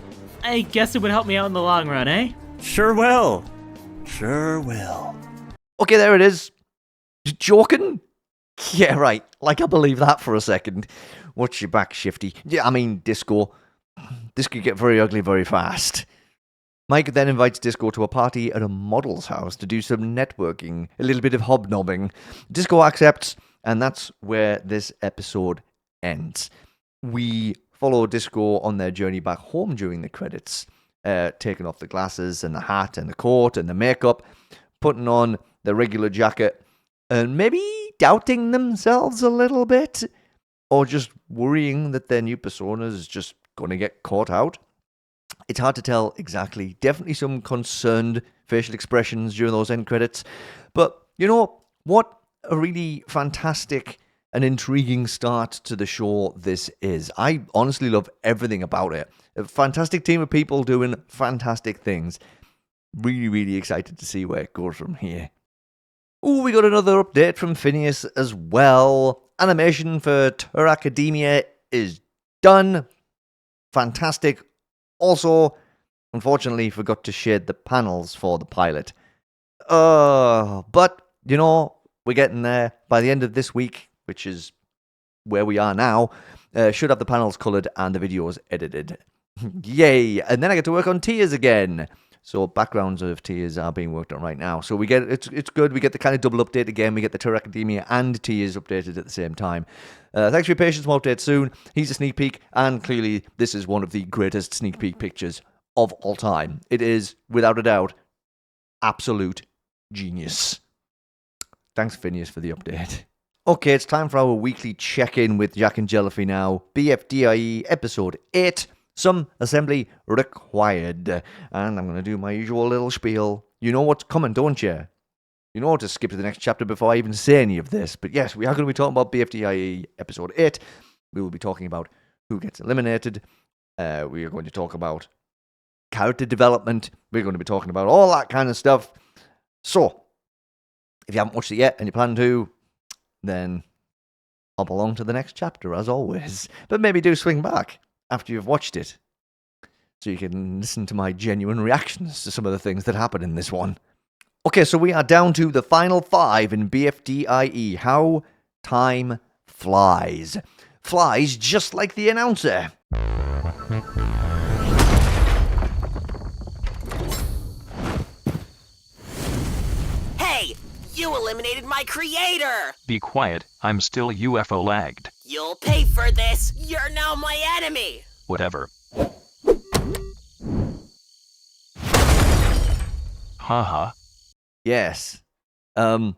I guess it would help me out in the long run, eh? Sure will. Sure will. Okay, there it is. You joking? Yeah, right. Like, I believe that for a second. Watch your back, Shifty. Yeah, I mean, Disco. This could get very ugly very fast. Mike then invites Disco to a party at a model's house to do some networking, a little bit of hobnobbing. Disco accepts, and that's where this episode ends. We follow Disco on their journey back home during the credits, taking off the glasses and the hat and the coat and the makeup, putting on the regular jacket, and maybe doubting themselves a little bit, or just worrying that their new persona is just going to get caught out. It's hard to tell exactly. Definitely some concerned facial expressions during those end credits. But, you know, what a really fantastic and intriguing start to the show this is. I honestly love everything about it. A fantastic team of people doing fantastic things. Really, really excited to see where it goes from here. Ooh, we got another update from Phineas as well. Animation for Teracademia is done. Fantastic. Also, unfortunately, forgot to shade the panels for the pilot. But, you know, we're getting there. By the end of this week, which is where we are now, should have the panels coloured and the videos edited. Yay! And then I get to work on Tears again. So backgrounds of Tears are being worked on right now. So we get it's good. We get the kind of double update again. We get the Teracademia and Tears updated at the same time. Thanks for your patience. We'll update soon. Here's a sneak peek, and clearly this is one of the greatest sneak peek pictures of all time. It is, without a doubt, absolute genius. Thanks, Phineas, for the update. Okay, it's time for our weekly check-in with Jack and Jellyfy now. BFDIE Episode 8. Some assembly required. And I'm going to do my usual little spiel. You know what's coming, don't you? You know to skip to the next chapter before I even say any of this. But yes, we are going to be talking about BFDIE Episode 8. We will be talking about who gets eliminated. We are going to talk about character development. We're going to be talking about all that kind of stuff. So, if you haven't watched it yet and you plan to, then hop along to the next chapter as always. But maybe do swing back after you've watched it, so you can listen to my genuine reactions to some of the things that happen in this one. Okay, so we are down to the final 5 in BFDIE. How time flies. Flies just like the announcer. Hey, you eliminated my creator! Be quiet, I'm still UFO lagged. You'll pay for this! You're now my enemy! Whatever. Haha. Yes. Time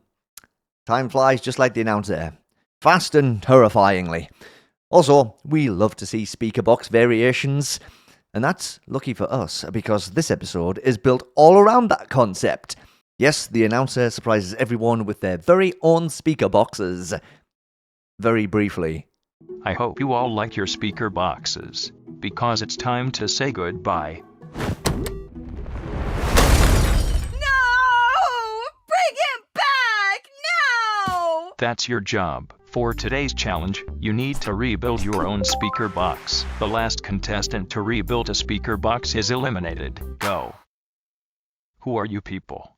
flies just like the announcer. Fast and terrifyingly. Also, we love to see speaker box variations. And that's lucky for us, because this episode is built all around that concept. Yes, the announcer surprises everyone with their very own speaker boxes. Very briefly. I hope you all like your speaker boxes, because it's time to say goodbye. Bring him back! No! That's your job. For today's challenge, you need to rebuild your own speaker box. The last contestant to rebuild a speaker box is eliminated. Go. Who are you people?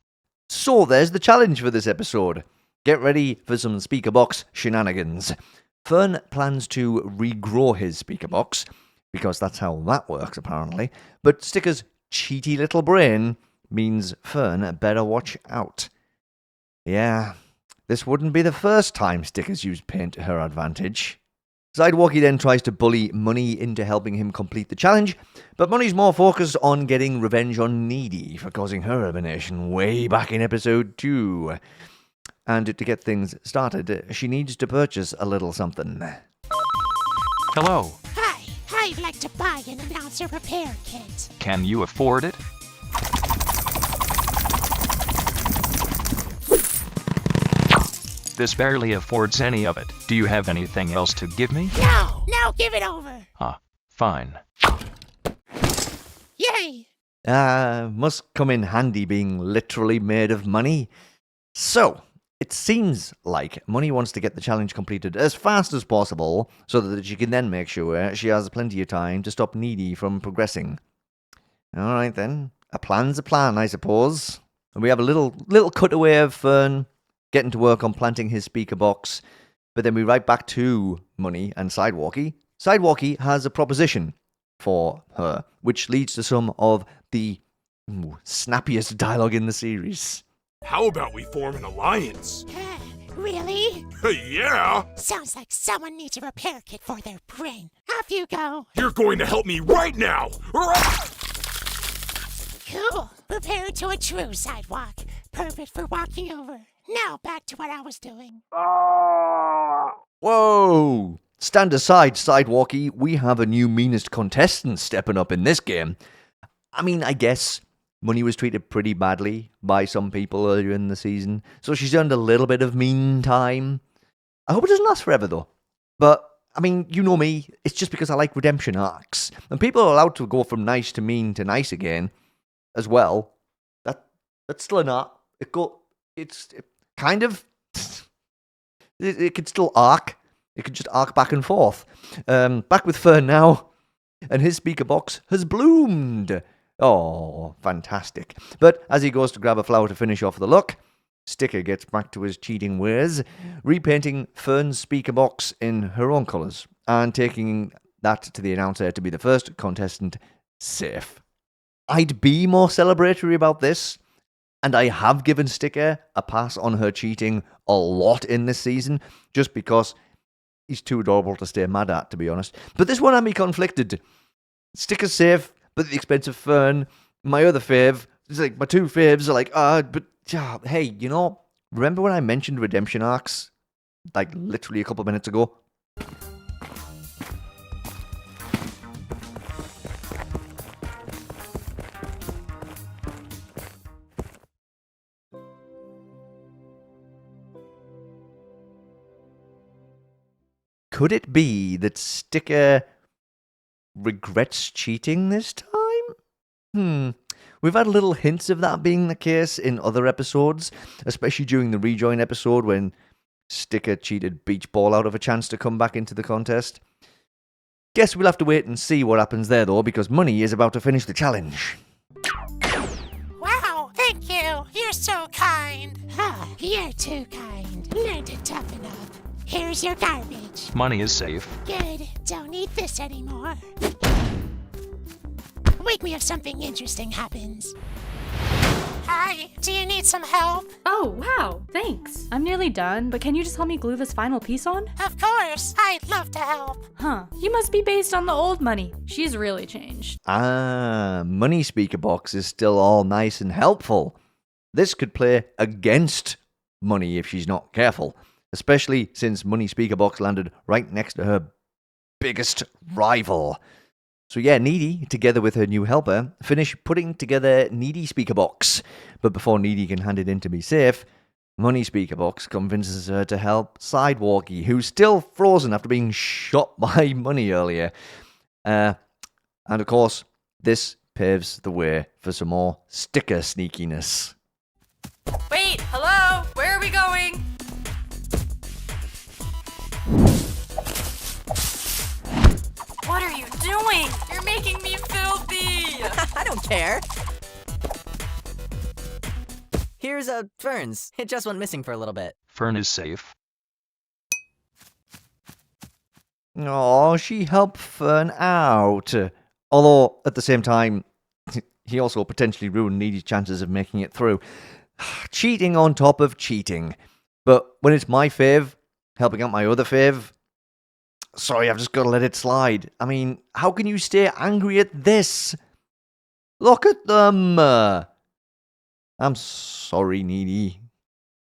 So there's the challenge for this episode. Get ready for some speaker box shenanigans. Fern plans to regrow his speaker box, because that's how that works apparently, but Sticker's cheaty little brain means Fern better watch out. Yeah, this wouldn't be the first time Sticker's used paint to her advantage. Sidewalkie then tries to bully Money into helping him complete the challenge, but Money's more focused on getting revenge on Needy for causing her elimination way back in episode 2. And to get things started, she needs to purchase a little something. Hello, Hi, I'd like to buy an announcer repair kit. can you afford it? This barely affords any of it. Do you have anything else to give me? No, give it over. Ah, fine. Yay! Must come in handy being literally made of money. So, it seems like Money wants to get the challenge completed as fast as possible so that she can then make sure she has plenty of time to stop Needy from progressing. Alright then, a plan's a plan, I suppose. And we have a little cutaway of Fern getting to work on planting his speaker box, but then we right back to Money and Sidewalkie. Sidewalkie has a proposition for her, which leads to some of the snappiest dialogue in the series. How about we form an alliance? Really? Yeah! Sounds like someone needs a repair kit for their brain. Off you go. You're going to help me right now! Cool. Prepare to a true sidewalk. Perfect for walking over. Now back to what I was doing. Whoa! Stand aside, Sidewalkie. We have a new meanest contestant stepping up in this game. I mean, I guess Money was treated pretty badly by some people earlier in the season, so she's earned a little bit of mean time. I hope it doesn't last forever, though. But, I mean, you know me. It's just because I like redemption arcs. And people are allowed to go from nice to mean to nice again, as well. That's still an arc. It's kind of... It could still arc. It could just arc back and forth. Back with Fern now. And his speaker box has bloomed. Oh, fantastic. But as he goes to grab a flower to finish off the look, Sticker gets back to his cheating ways, repainting Fern's speaker box in her own colours, and taking that to the announcer to be the first contestant safe. I'd be more celebratory about this, and I have given Sticker a pass on her cheating a lot in this season, just because he's too adorable to stay mad at, to be honest. But this one had me conflicted. Sticker's safe, but at the expense of Fern. My other fave, it's like my two faves are like, hey, you know, remember when I mentioned redemption arcs, like literally a couple of minutes ago? Could it be that Sticker regrets cheating this time? We've had little hints of that being the case in other episodes, especially during the rejoin episode when Sticker cheated Beach Ball out of a chance to come back into the contest. Guess we'll have to wait and see what happens there, though, because Money is about to finish the challenge. Wow, thank you. You're so kind. You're too kind. Learn to toughen up. Here's your garbage. Money is safe. Good. Don't need this anymore. Wake me if something interesting happens. Hi, do you need some help? Oh, wow, thanks. I'm nearly done, but can you just help me glue this final piece on? Of course, I'd love to help. Huh, you must be based on the old Money. She's really changed. Money speaker box is still all nice and helpful. This could play against Money if she's not careful, especially since Money speaker box landed right next to her biggest rival. So yeah, Needy, together with her new helper, finish putting together Needy speaker box. But before Needy can hand it in to be safe, Money speaker box convinces her to help Sidewalkie, who's still frozen after being shot by Money earlier. And of course, this paves the way for some more Sticker sneakiness. Wait, hello? Where are we going? What are you doing? You're making me filthy! I don't care. Here's Fern's. It just went missing for a little bit. Fern is safe. Oh, she helped Fern out. Although, at the same time, he also potentially ruined Needy's chances of making it through. Cheating on top of cheating. But when it's my fave, helping out my other fave, sorry, I've just got to let it slide. I mean, how can you stay angry at this? Look at them. I'm sorry, Needy.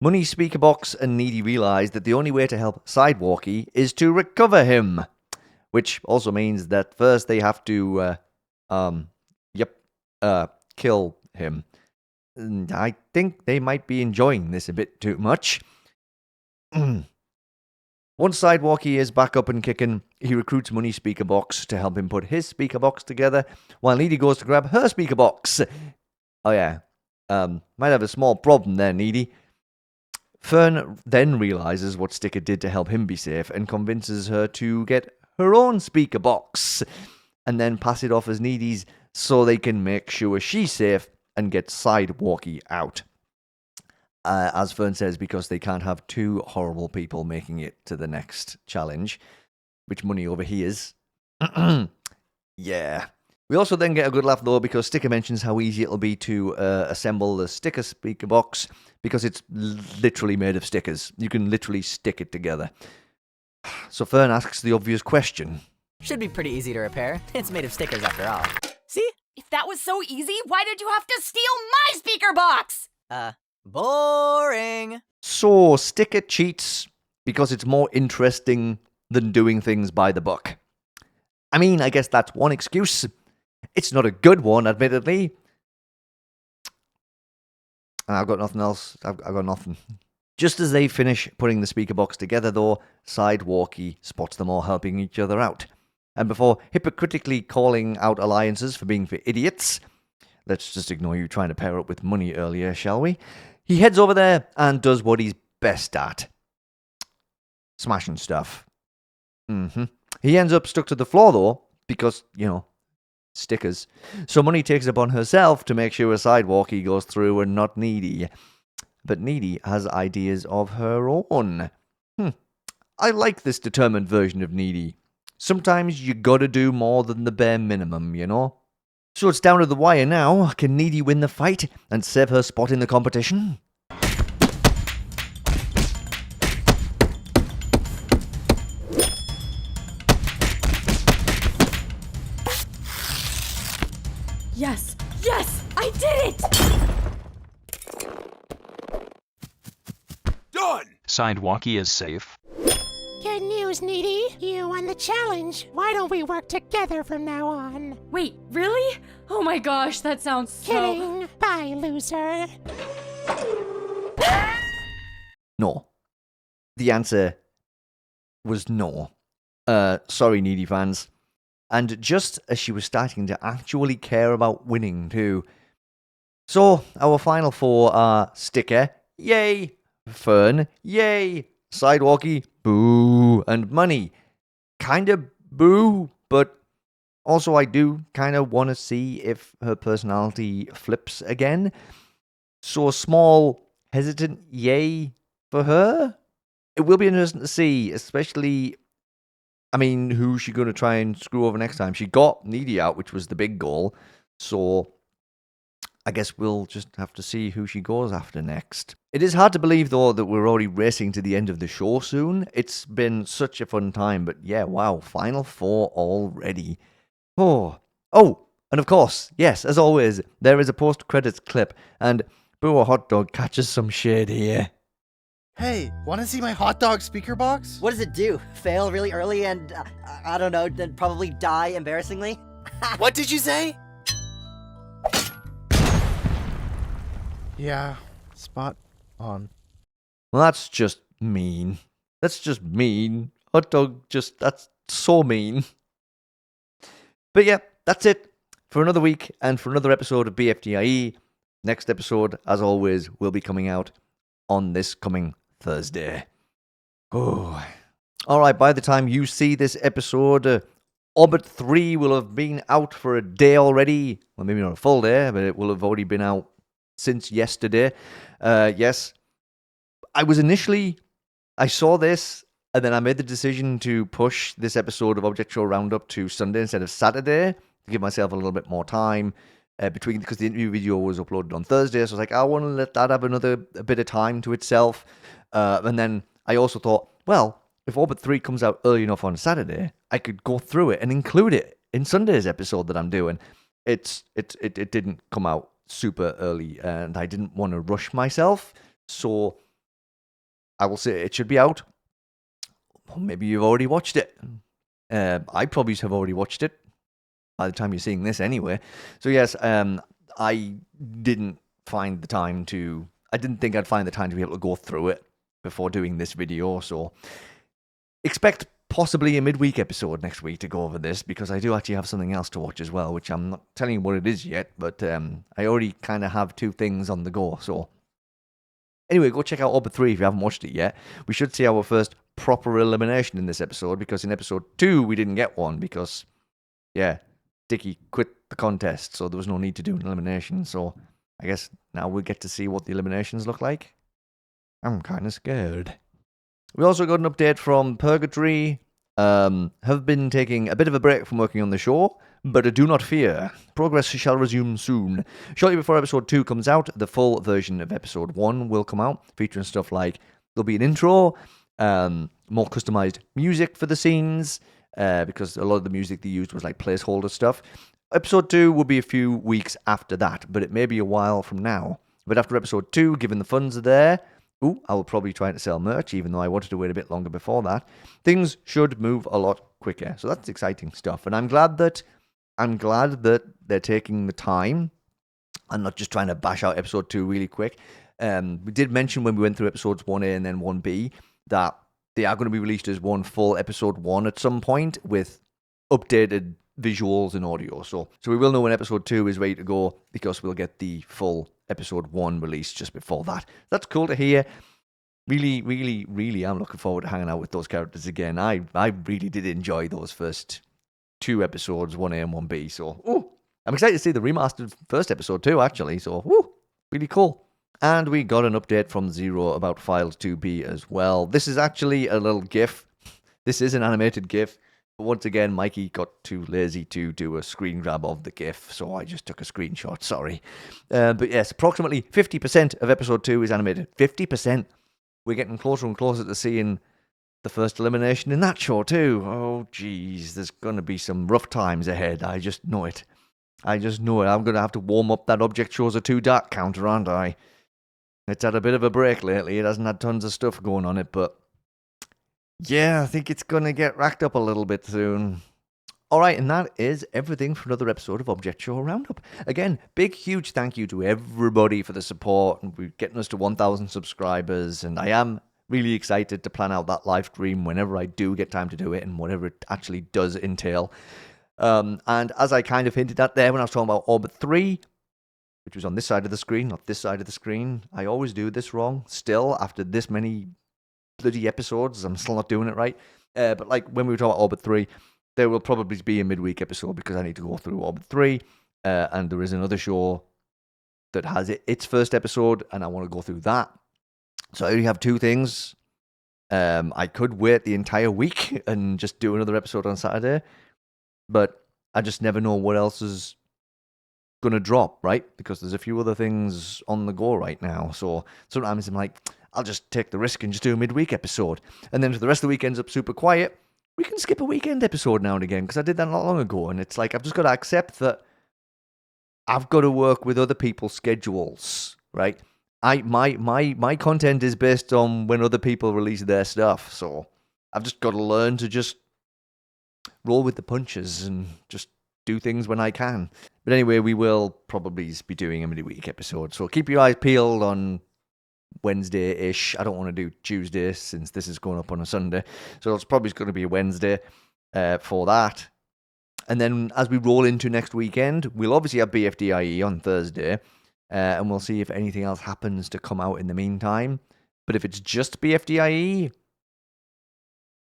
Money, Speaker Box, and Needy realize that the only way to help Sidewalkie is to recover him. Which also means that first they have to, kill him. And I think they might be enjoying this a bit too much. Once Sidewalkie is back up and kicking, he recruits Money Speaker Box to help him put his speaker box together, while Needy goes to grab her speaker box. Oh yeah, might have a small problem there, Needy. Fern then realizes what Sticker did to help him be safe and convinces her to get her own speaker box and then pass it off as Needy's so they can make sure she's safe and get Sidewalkie out. As Fern says, because they can't have two horrible people making it to the next challenge, which Money overhears. Yeah. We also then get a good laugh, though, because Sticker mentions how easy it'll be to assemble the sticker speaker box, because it's literally made of stickers. You can literally stick it together. So Fern asks the obvious question. Should be pretty easy to repair. It's made of stickers after all. See? If that was so easy, why did you have to steal my speaker box? Boring. So Sticker cheats because it's more interesting than doing things by the book. I mean, I guess that's one excuse. It's not a good one, admittedly. I've got nothing else. I've got nothing. Just as they finish putting the speaker box together, though, Sidewalkie spots them all helping each other out. And before hypocritically calling out alliances for being for idiots, let's just ignore you trying to pair up with Money earlier, shall we? He heads over there and does what he's best at. Smashing stuff. He ends up stuck to the floor, though, because, stickers. So Money takes it upon herself to make sure Sidewalkie goes through and not Needy. But Needy has ideas of her own. I like this determined version of Needy. Sometimes you gotta do more than the bare minimum, So it's down to the wire now. Can Needy win the fight and save her spot in the competition? Yes! Yes! I did it! Done! Sidewalkie is safe. Good news, Needy. You won the challenge. Why don't we work together from now on? Wait, really? Oh my gosh, that sounds so... Kidding. Bye, loser. No. The answer was no. Sorry, Needy fans. And just as she was starting to actually care about winning, too. So, our final four are Sticker, yay! Fern, yay! Sidewalkie, boo! And Money, kinda boo, but also I do kinda want to see if her personality flips again. So a small, hesitant yay for her? It will be interesting to see, especially... I mean, who's she going to try and screw over next time? She got Needy out, which was the big goal. So I guess we'll just have to see who she goes after next. It is hard to believe, though, that we're already racing to the end of the show soon. It's been such a fun time, but yeah, wow, Final Four already. Oh, and of course, yes, as always, there is a post-credits clip, and Boo a Hot Dog catches some shade here. Hey, want to see my hot dog speaker box? What does it do? Fail really early and, I don't know, then probably die embarrassingly? What did you say? Yeah, spot on. Well, that's just mean. That's just mean. Hot dog that's so mean. But yeah, that's it for another week and for another episode of BFDIE. Next episode, as always, will be coming out on this coming Thursday. Oh. Alright, by the time you see this episode, Orbit 3 will have been out for a day already. Well, maybe not a full day, but it will have already been out since yesterday. Yes. I saw this, and then I made the decision to push this episode of Object Show Roundup to Sunday instead of Saturday, to give myself a little bit more time because the interview video was uploaded on Thursday, so I was like, I want to let that have a bit of time to itself. And then I also thought, well, if Orbit 3 comes out early enough on Saturday, I could go through it and include it in Sunday's episode that I'm doing. It didn't come out super early, and I didn't want to rush myself, so I will say it should be out. Well, maybe you've already watched it. I probably have already watched it by the time you're seeing this anyway. So yes, I didn't find the time to... I didn't think I'd find the time to be able to go through it before doing this video, so expect possibly a midweek episode next week to go over this, because I do actually have something else to watch as well, which I'm not telling you what it is yet, but I already kind of have 2 things on the go, so... Anyway, go check out Orbit 3 if you haven't watched it yet. We should see our first proper elimination in this episode, because in episode 2 we didn't get one, because, yeah, Dickie quit the contest, so there was no need to do an elimination, so I guess now we'll get to see what the eliminations look like. I'm kind of scared. We also got an update from Purgatory. Have been taking a bit of a break from working on the show, but do not fear. Progress shall resume soon. Shortly before episode 2 comes out, the full version of episode 1 will come out, featuring stuff like there'll be an intro, more customized music for the scenes, because a lot of the music they used was like placeholder stuff. Episode 2 will be a few weeks after that, but it may be a while from now. But after episode 2, given the funds are there, I will probably try to sell merch, even though I wanted to wait a bit longer before that. Things should move a lot quicker, so that's exciting stuff. And I'm glad that they're taking the time and not just trying to bash out episode 2 really quick. We did mention when we went through episodes 1A and then 1B that they are going to be released as one full episode 1 at some point with updated visuals and audio. So we will know when episode 2 is ready to go, because we'll get the full episode 1 released just before that. That's cool to hear. Really, really, really am looking forward to hanging out with those characters again. I really did enjoy those first 2 episodes, 1A and 1B. So, I'm excited to see the remastered first episode too, actually. So, really cool. And we got an update from Zero about Files 2B as well. This is actually a little GIF. This is an animated GIF. But once again, Mikey got too lazy to do a screen grab of the GIF, so I just took a screenshot, sorry. But yes, approximately 50% of episode 2 is animated. 50%. We're getting closer and closer to seeing the first elimination in that show too. Oh, geez, there's going to be some rough times ahead. I just know it. I'm going to have to warm up that Object Shows are Too Dark counter, aren't I? It's had a bit of a break lately. It hasn't had tons of stuff going on it, but yeah, I think it's going to get racked up a little bit soon. Alright, and that is everything for another episode of Object Show Roundup. Again, big, huge thank you to everybody for the support, and we're getting us to 1,000 subscribers, and I am really excited to plan out that live stream whenever I do get time to do it, and whatever it actually does entail. And as I kind of hinted at there when I was talking about Orbit 3, which was on this side of the screen, not this side of the screen, I always do this wrong. Still, after this many bloody episodes, I'm still not doing it right. But like when we were talking about Orbit 3, there will probably be a midweek episode because I need to go through Orbit 3, and there is another show that has its first episode, and I want to go through that. So I only have 2 things. I could wait the entire week and just do another episode on Saturday, but I just never know what else is going to drop, right? Because there's a few other things on the go right now. So sometimes I'm like, I'll just take the risk and just do a midweek episode. And then if the rest of the week ends up super quiet, we can skip a weekend episode now and again, because I did that not long ago. And it's like, I've just got to accept that I've got to work with other people's schedules, right? My content is based on when other people release their stuff. So I've just got to learn to just roll with the punches and just do things when I can. But anyway, we will probably be doing a midweek episode. So keep your eyes peeled on Wednesday-ish. I don't want to do Tuesday since this is going up on a Sunday. So it's probably going to be a Wednesday for that. And then as we roll into next weekend, we'll obviously have BFDIE on Thursday. And we'll see if anything else happens to come out in the meantime. But if it's just BFDIE,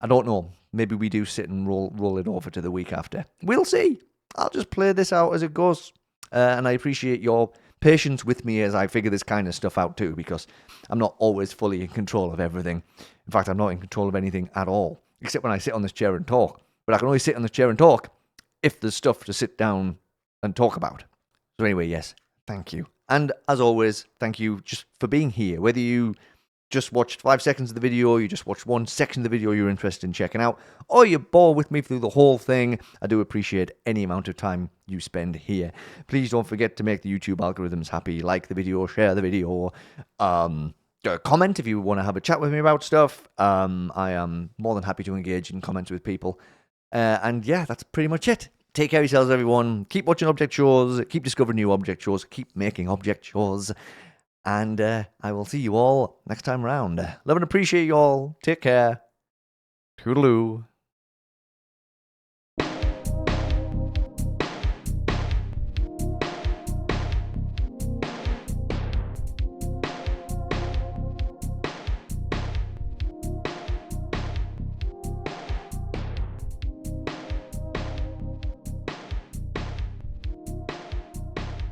I don't know. Maybe we do sit and roll it over to the week after. We'll see. I'll just play this out as it goes. And I appreciate your patience with me as I figure this kind of stuff out too, because I'm not always fully in control of everything. In fact, I'm not in control of anything at all, except when I sit on this chair and talk. But I can only sit on this chair and talk if there's stuff to sit down and talk about. So anyway, yes, thank you. And as always, thank you just for being here. Whether you just watched 5 seconds of the video, you just watched 1 section of the video you're interested in checking out, or you bore with me through the whole thing, I do appreciate any amount of time you spend here. Please don't forget to make the YouTube algorithms happy. Like the video, share the video, comment if you want to have a chat with me about stuff. I am more than happy to engage in comments with people. And yeah, that's pretty much it. Take care of yourselves, everyone. Keep watching object shows. Keep discovering new object shows. Keep making object shows. And I will see you all next time round. Love and appreciate you all. Take care. Toodaloo.